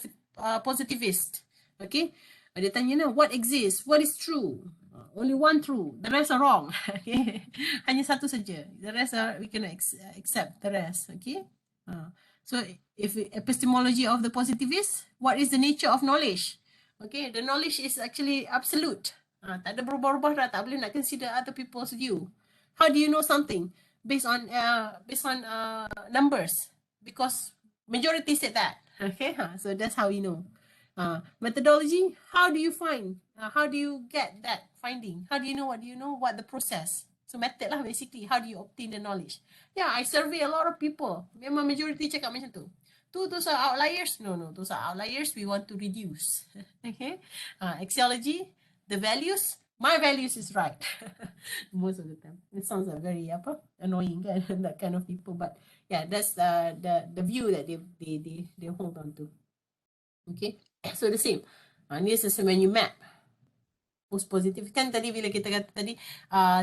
Speaker 1: positivist. Okay, dia tanya na, what exists, what is true, only one true, the rest are wrong. Okay, hanya satu saja, the rest are, we cannot accept the rest. Okay, so if epistemology of the positivist, what is the nature of knowledge? Okay, the knowledge is actually absolute. Tak ada berubah-ubah dah, tak boleh nak consider other people's view. How do you know something? Based on numbers, because majority said that. Okay, so that's how we know. Methodology, how do you find? How do you get that finding? How do you know what? Do you know what the process? So method lah basically. How do you obtain the knowledge? Yeah, I survey a lot of people. Memang majority cakap macam tu. Those are outliers. No, those are outliers we want to reduce. Okay, axiology, the values. My values is right. Most of the time. It sounds like very annoying, that kind of people. But yeah, that's the view that they hold on to. Okay, so the same. This is when you map post positive, kan tadi bila kita kata tadi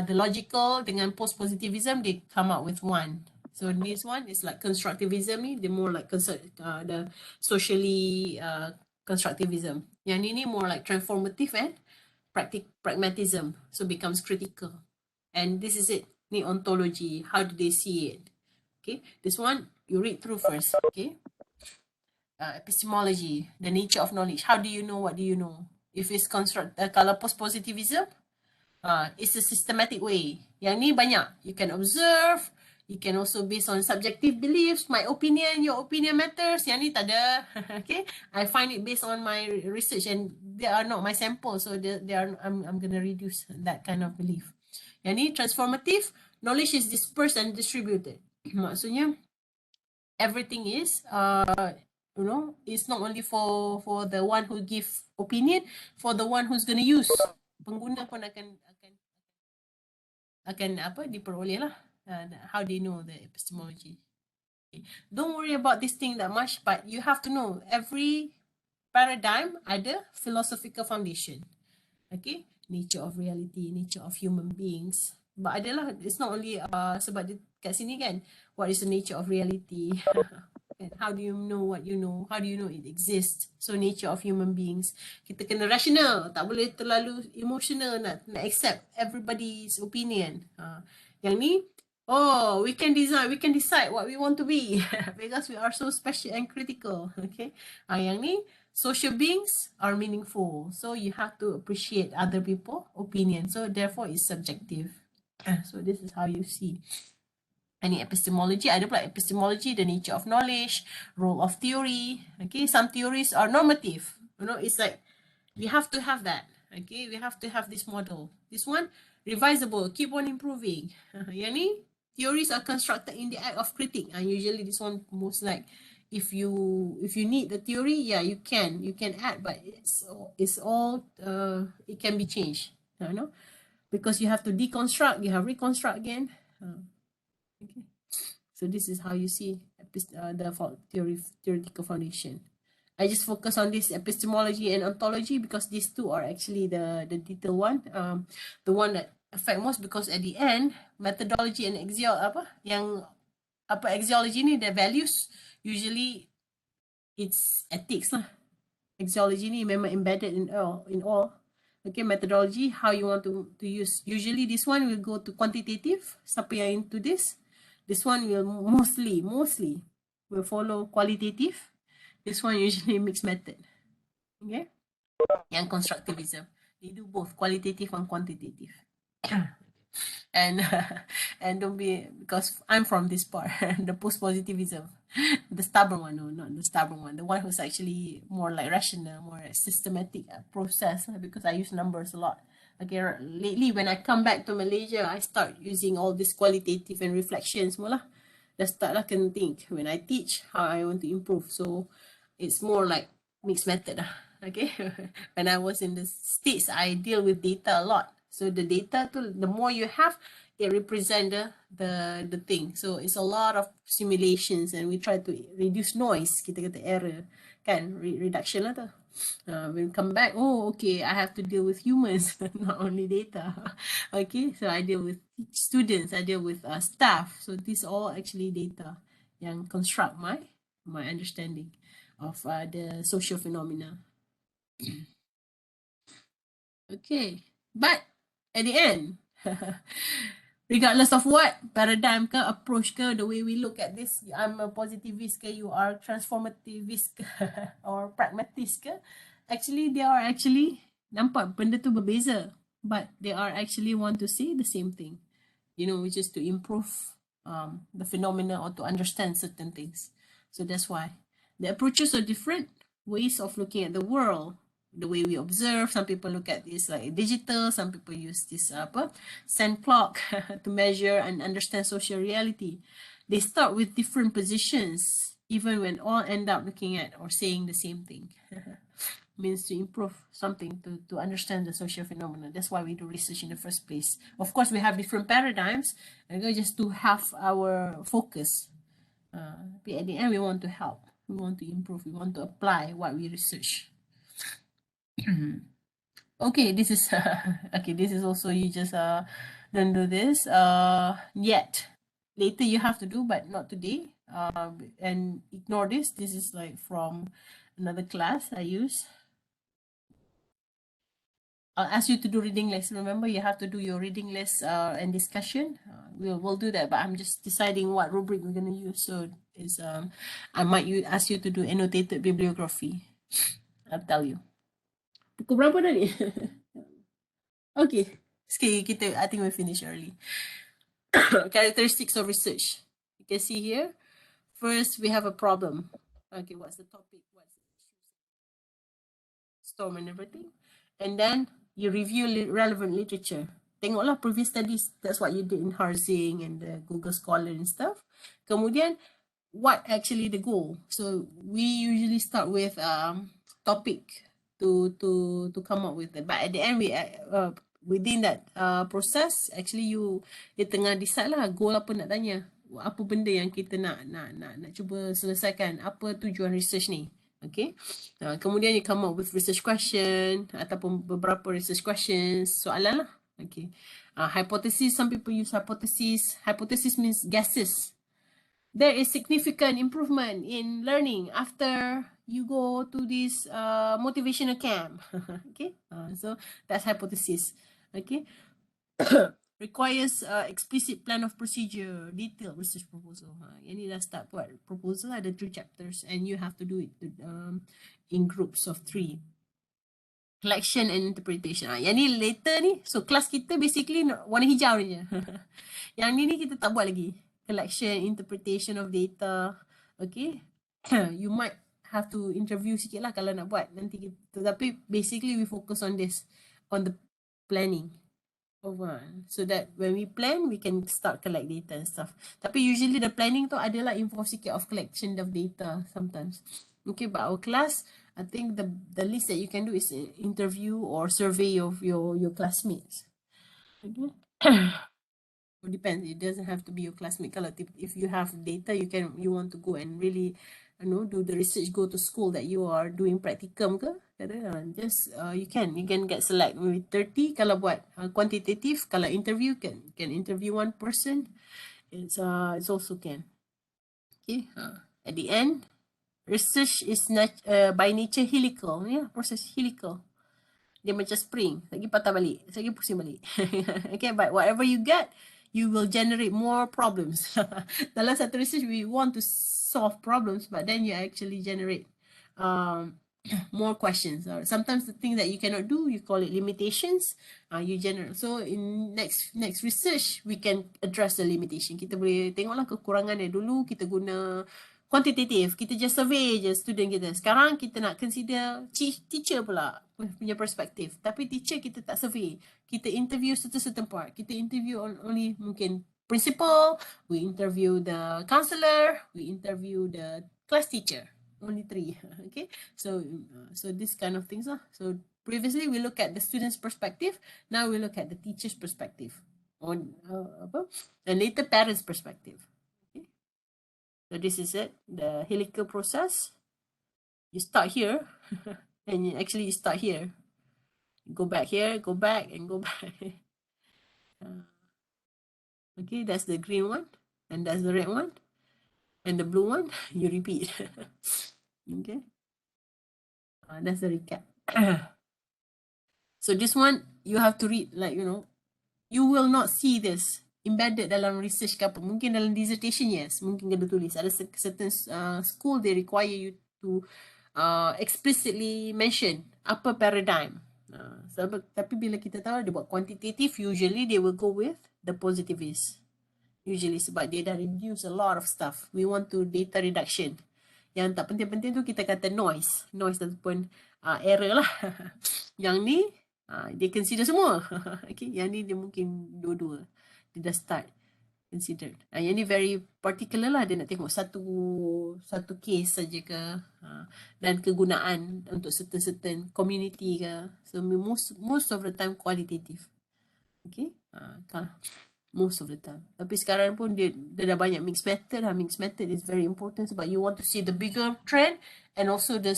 Speaker 1: the logical dengan post positivism, they come out with one. So this one is like constructivism ni, they more like the socially constructivism. Yang ni more like transformative and pragmatism, so becomes critical. And this is it, ni ontology, how do they see it? Okay, this one you read through first. Okay, epistemology, the nature of knowledge, how do you know what do you know? If it's kalau post-positivism, it's a systematic way. Yang ni banyak, you can observe, you can also based on subjective beliefs, my opinion, your opinion matters. Yang ni tak ada. Okay, I find it based on my research and they are not my sample, so I'm gonna reduce that kind of belief. Yang ni transformative, knowledge is dispersed and distributed. Maksudnya everything is it's not only for the one who give opinion, for the one who's going to use. Pengguna pun akan diperoleh lah. How they know the epistemology. Okay. Don't worry about this thing that much, but you have to know every paradigm ada philosophical foundation. Okay, nature of reality, nature of human beings. But adalah, it's not only sebab kat sini kan, what is the nature of reality? And how do you know what you know? How do you know it exists? So nature of human beings. Kita kena rational, tak boleh terlalu emotional nak accept everybody's opinion. Yang ni, we can decide what we want to be because we are so special and critical. Okay, yang ni, social beings are meaningful, so you have to appreciate other people's opinion. So therefore, it's subjective. So this is how you see. Any epistemology, ada pula epistemology, the nature of knowledge, role of theory. Okay, some theories are normative. It's like we have to have that. Okay, we have to have this model. This one, revisable, keep on improving. Yang ni, theories are constructed in the act of critique. And usually this one most like, if you need the theory, yeah, you can add, but it's all it can be changed. Because you have to deconstruct, you have reconstruct again. Okay, so this is how you see the theoretical foundation. I just focus on this epistemology and ontology because these two are actually the detailed one, the one that affect most, because at the end, methodology and axiology ni, the values, usually it's ethics lah. Axiology ni memang embedded in all. Okay, methodology, how you want to use. Usually this one will go to quantitative, siapa yang into this. This one will mostly will follow qualitative. This one usually mixed method. Okay, yang constructivism, they do both qualitative and quantitative. And don't be, because I'm from this part, the post-positivism, the stubborn one, no, not the stubborn one, the one who's actually more like rational, more systematic process, because I use numbers a lot. Okay, lately when I come back to Malaysia, I start using all this qualitative and reflections mula. Dah start lah can think when I teach how I want to improve. So it's more like mixed method lah. Okay, when I was in the States, I deal with data a lot. So the data, the more you have, it represent the thing. So it's a lot of simulations, and we try to reduce noise. Kita kata error, kan, reduction lah tu. When come back, oh, okay, I have to deal with humans, not only data. Okay, so I deal with students, I deal with staff. So these all actually data yang construct my understanding of the social phenomena. Okay, but at the end, regardless of what paradigm ke, approach ke, the way we look at this, I'm a positivist ke, you are transformativist ke, or pragmatist ke, actually they are actually, nampak benda tu berbeza, but they are actually want to say the same thing, you know, which is to improve the phenomena or to understand certain things. So that's why the approaches are different, ways of looking at the world, the way we observe. Some people look at this like digital, some people use this sand clock to measure and understand social reality. They start with different positions, even when all end up looking at or saying the same thing. Means to improve something to understand the social phenomena. That's why we do research in the first place. Of course, we have different paradigms, and just to have our focus. But at the end, we want to help, we want to improve, we want to apply what we research. Okay, this is okay. This is also you just don't do this yet. Later you have to do, but not today. And ignore this. This is like from another class I use. I'll ask you to do reading list. Remember, you have to do your reading list and discussion. We'll do that, but I'm just deciding what rubric we're gonna use. So is I might ask you to do annotated bibliography. I'll tell you. Pukul berapa dah ni? Okay. Okay, I think we finish early. Characteristics of research. You can see here. First, we have a problem. Okay, what's the topic? What's the storm and everything? And then you review relevant literature. Tengoklah previous studies. That's what you did in Harzing and the Google Scholar and stuff. Kemudian, what actually the goal? So we usually start with topic to come up with it. But at the end, we within that process, actually you tengah decide lah goal apa nak tanya, apa benda yang kita nak cuba selesaikan, apa tujuan research ni. Okay, kemudian you come up with research question ataupun beberapa research questions, soalan lah. Okay, hypothesis, some people use hypothesis. Hypothesis means guesses. There is significant improvement in learning after you go to this motivational camp. Okay, so that's hypothesis. Okay, requires explicit plan of procedure, detailed research proposal. Ini dah start buat proposal, ada 3 chapters and you have to do it in groups of 3. Collection and interpretation. Yang ni later ni, so kelas kita basically warna hijau je. Yang ni kita tak buat lagi. Collection, interpretation of data. Okay. You might have to interview sikit lah kalau nak buat nanti kita. Tapi basically we focus on this, on the planning. So that when we plan, we can start collect data and stuff. Tapi usually the planning tu adalah involve sikit of collection of data sometimes. Okay, but our class, I think the least that you can do is interview or survey of your classmates. Okay. It depends. It doesn't have to be your classmate. Kalau if you have data, you want to go and really, do the research, go to school that you are doing practicum ke, just you can get select maybe 30. Kalau buat quantitative, kalau interview can interview one person. It's also can. Okay. At the end, research is by nature helical. Yeah, process helical. Dia macam spring, lagi patah balik, lagi pusing balik. Okay, but whatever you get, you will generate more problems. Dalam satu research, we want to solve problems, but then you actually generate more questions. Sometimes the thing that you cannot do, you call it limitations. You generate. So in next research, we can address the limitation. Kita boleh tengoklah kekurangan dia. Dulu kita guna quantitative, kita just survey je student kita. Sekarang kita nak consider teacher pula punya perspektif. Tapi teacher kita tak survey. Kita interview certain part. Kita interview only mungkin principal, we interview the counselor, we interview the class teacher. Only 3. Okay, so this kind of things lah. So previously we look at the student's perspective. Now we look at the teacher's perspective, on and later parents' perspective. Okay, so this is it, the helical process. You start here. And you start here. Go back here, go back, and go back. Okay, that's the green one, and that's the red one, and the blue one. You repeat. Okay, that's the recap. So this one you have to read, like, you will not see this embedded dalam research ke apa. Mungkin dalam dissertation, yes, mungkin kena tulis. Ada certain school they require you to explicitly mention apa paradigm. Tapi bila kita tahu dia buat quantitative, usually they will go with the positivist. Usually sebab dia dah reduce a lot of stuff. We want to data reduction. Yang tak penting-penting tu kita kata noise. Noise ataupun error lah. Yang ni, dia consider semua. Okay, yang ni dia mungkin dua-dua. Dia dah start considered. Yang ni very particular lah. Dia nak tengok satu case saja ke. Dan kegunaan untuk certain community ke. So most of the time qualitative. Okay. Most of the time. Tapi sekarang pun dia dah banyak mixed method lah. Mixed method is very important sebab you want to see the bigger trend and also the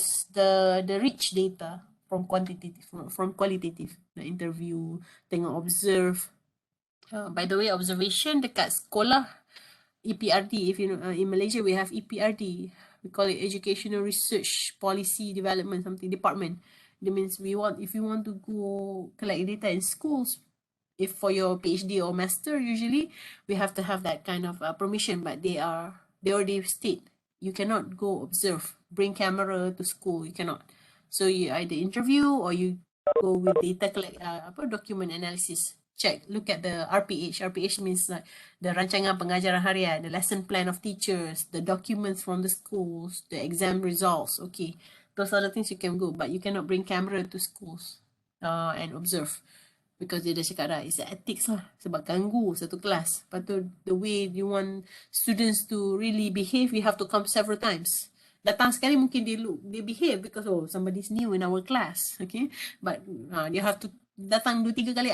Speaker 1: rich data from qualitative. The interview, tengok observe. By the way, observation dekat sekolah EPRD. If you know, in Malaysia we have EPRD. We call it Educational Research Policy Development something department. That means if you want to go collect data in schools, if for your PhD or master, usually we have to have that kind of permission, but they already state you cannot go observe, bring camera to school, you cannot. So you either interview or you go with data collect, document analysis. Check, look at the RPH. RPH means like the rancangan pengajaran harian, the lesson plan of teachers, the documents from the schools, the exam results. Okay, those are the things you can go, but you cannot bring camera to schools and observe. Because dia dah cakap dah, it's ethics lah. Sebab ganggu satu kelas. Lepas tu, the way you want students to really behave, you have to come several times. Datang sekali mungkin they behave because, somebody's new in our class. Okay. But you have to datang 2-3 kali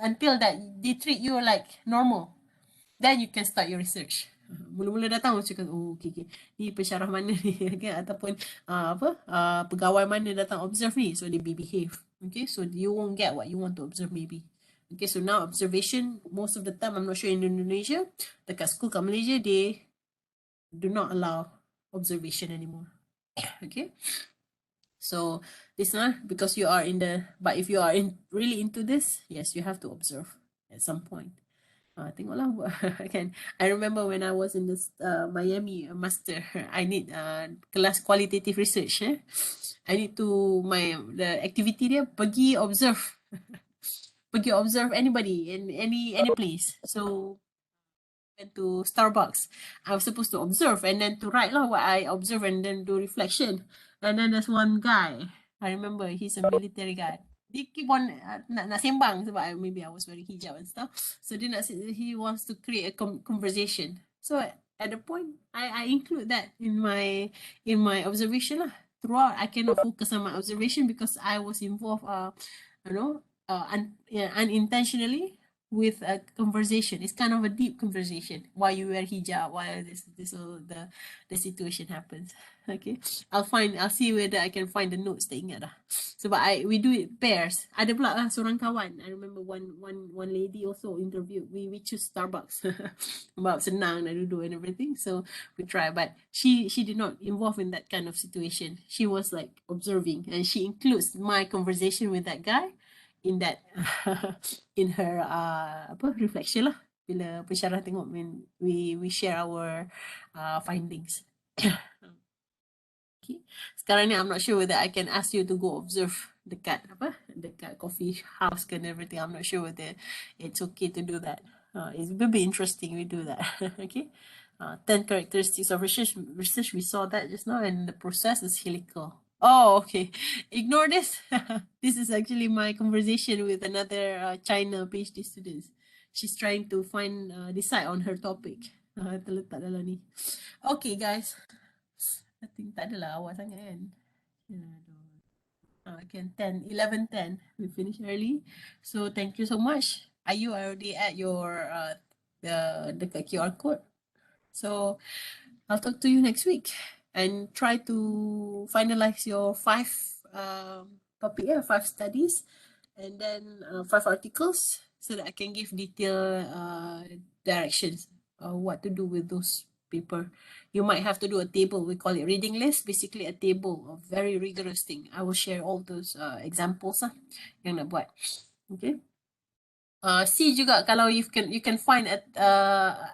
Speaker 1: until that they treat you like normal. Then you can start your research. Mula-mula datang cakap, okay. Ni pensyarah mana ni? Okay? Ataupun pegawai mana datang observe ni. So they behave. Okay, so you won't get what you want to observe maybe. Okay, so now observation, most of the time, I'm not sure in Indonesia, dekat school kat Malaysia, they do not allow observation anymore. Okay, so this one, because you are but if you are really into this, yes, you have to observe at some point. Tengoklah. I remember when I was in this Miami master, I need kelas qualitative research. I need to the activity dia pergi observe. Pergi observe anybody in any place. So went to Starbucks. I was supposed to observe and then to write lah what I observe and then do reflection. And then there's one guy. I remember he's a military guy. Dia keep on nak sembang sebab maybe I was wearing hijab and stuff. So he wants to create a conversation. So at the point I include that in my observation lah. Throughout I cannot focus on my observation because I was involved unintentionally with a conversation. It's kind of a deep conversation. Why you wear hijab? Why this all the situation happens? Okay, I'll see whether I can find the notes tak ingat dah. Sebab we do it pairs. Ada pula lah seorang kawan. I remember one lady also interviewed. We choose Starbucks. Sebab senang nak duduk and everything. So we try. But she did not involve in that kind of situation. She was like observing and she includes my conversation with that guy in that in her reflection lah bila pensyarah tengok when we share our findings. Okay. Sekarang ni I'm not sure whether I can ask you to go observe dekat coffee house and everything. I'm not sure whether it's okay to do that. It will be interesting we do that. Okay. 10 characteristics of research we saw that just now, and the process is helical. Oh, okay. Ignore this. This is actually my conversation with another China PhD student. She's trying to decide on her topic. Terletak dalam ni. Okay, guys. I think tak adalah awak sangat kan. Again, 11:10. We finish early. So thank you so much. Are you already at your the QR code? So I'll talk to you next week and try to finalize your 5 topic, 5 studies, and then 5 articles, so that I can give detailed directions what to do with those paper. You might have to do a table. We call it reading list. Basically, a table of very rigorous thing. I will share all those examples yang nak buat. Okay. See juga kalau you can find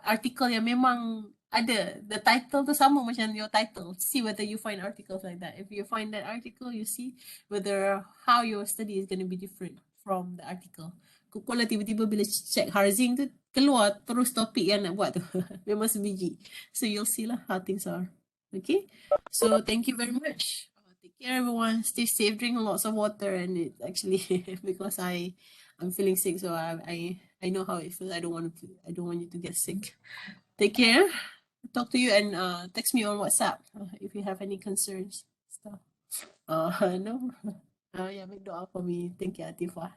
Speaker 1: article yang memang ada the title tu sama macam your title. See whether you find articles like that. If you find that article, you see whether how your study is going to be different from the article. Kalau tiba-tiba bila check housing tu keluar terus topik yang nak buat tu. Memang sebiji. So you'll see lah how things are. Okay. So thank you very much. Take care everyone. Stay safe. Drink lots of water, and it actually because I'm feeling sick, so I know how it feels. I don't want you to get sick. Take care. Talk to you and text me on WhatsApp if you have any concerns. Stuff. No. Yeah, make dua for me. Thank you, Atifah.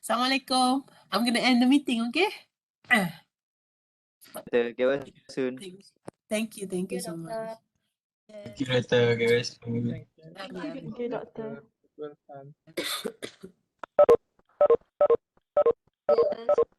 Speaker 1: Assalamualaikum. I'm gonna end the meeting, okay?
Speaker 2: Get well soon.
Speaker 1: Thank you so much.
Speaker 3: Thank you, Doctor. Get well soon.
Speaker 4: Thank you, Doctor.
Speaker 3: Well done.
Speaker 4: Yes.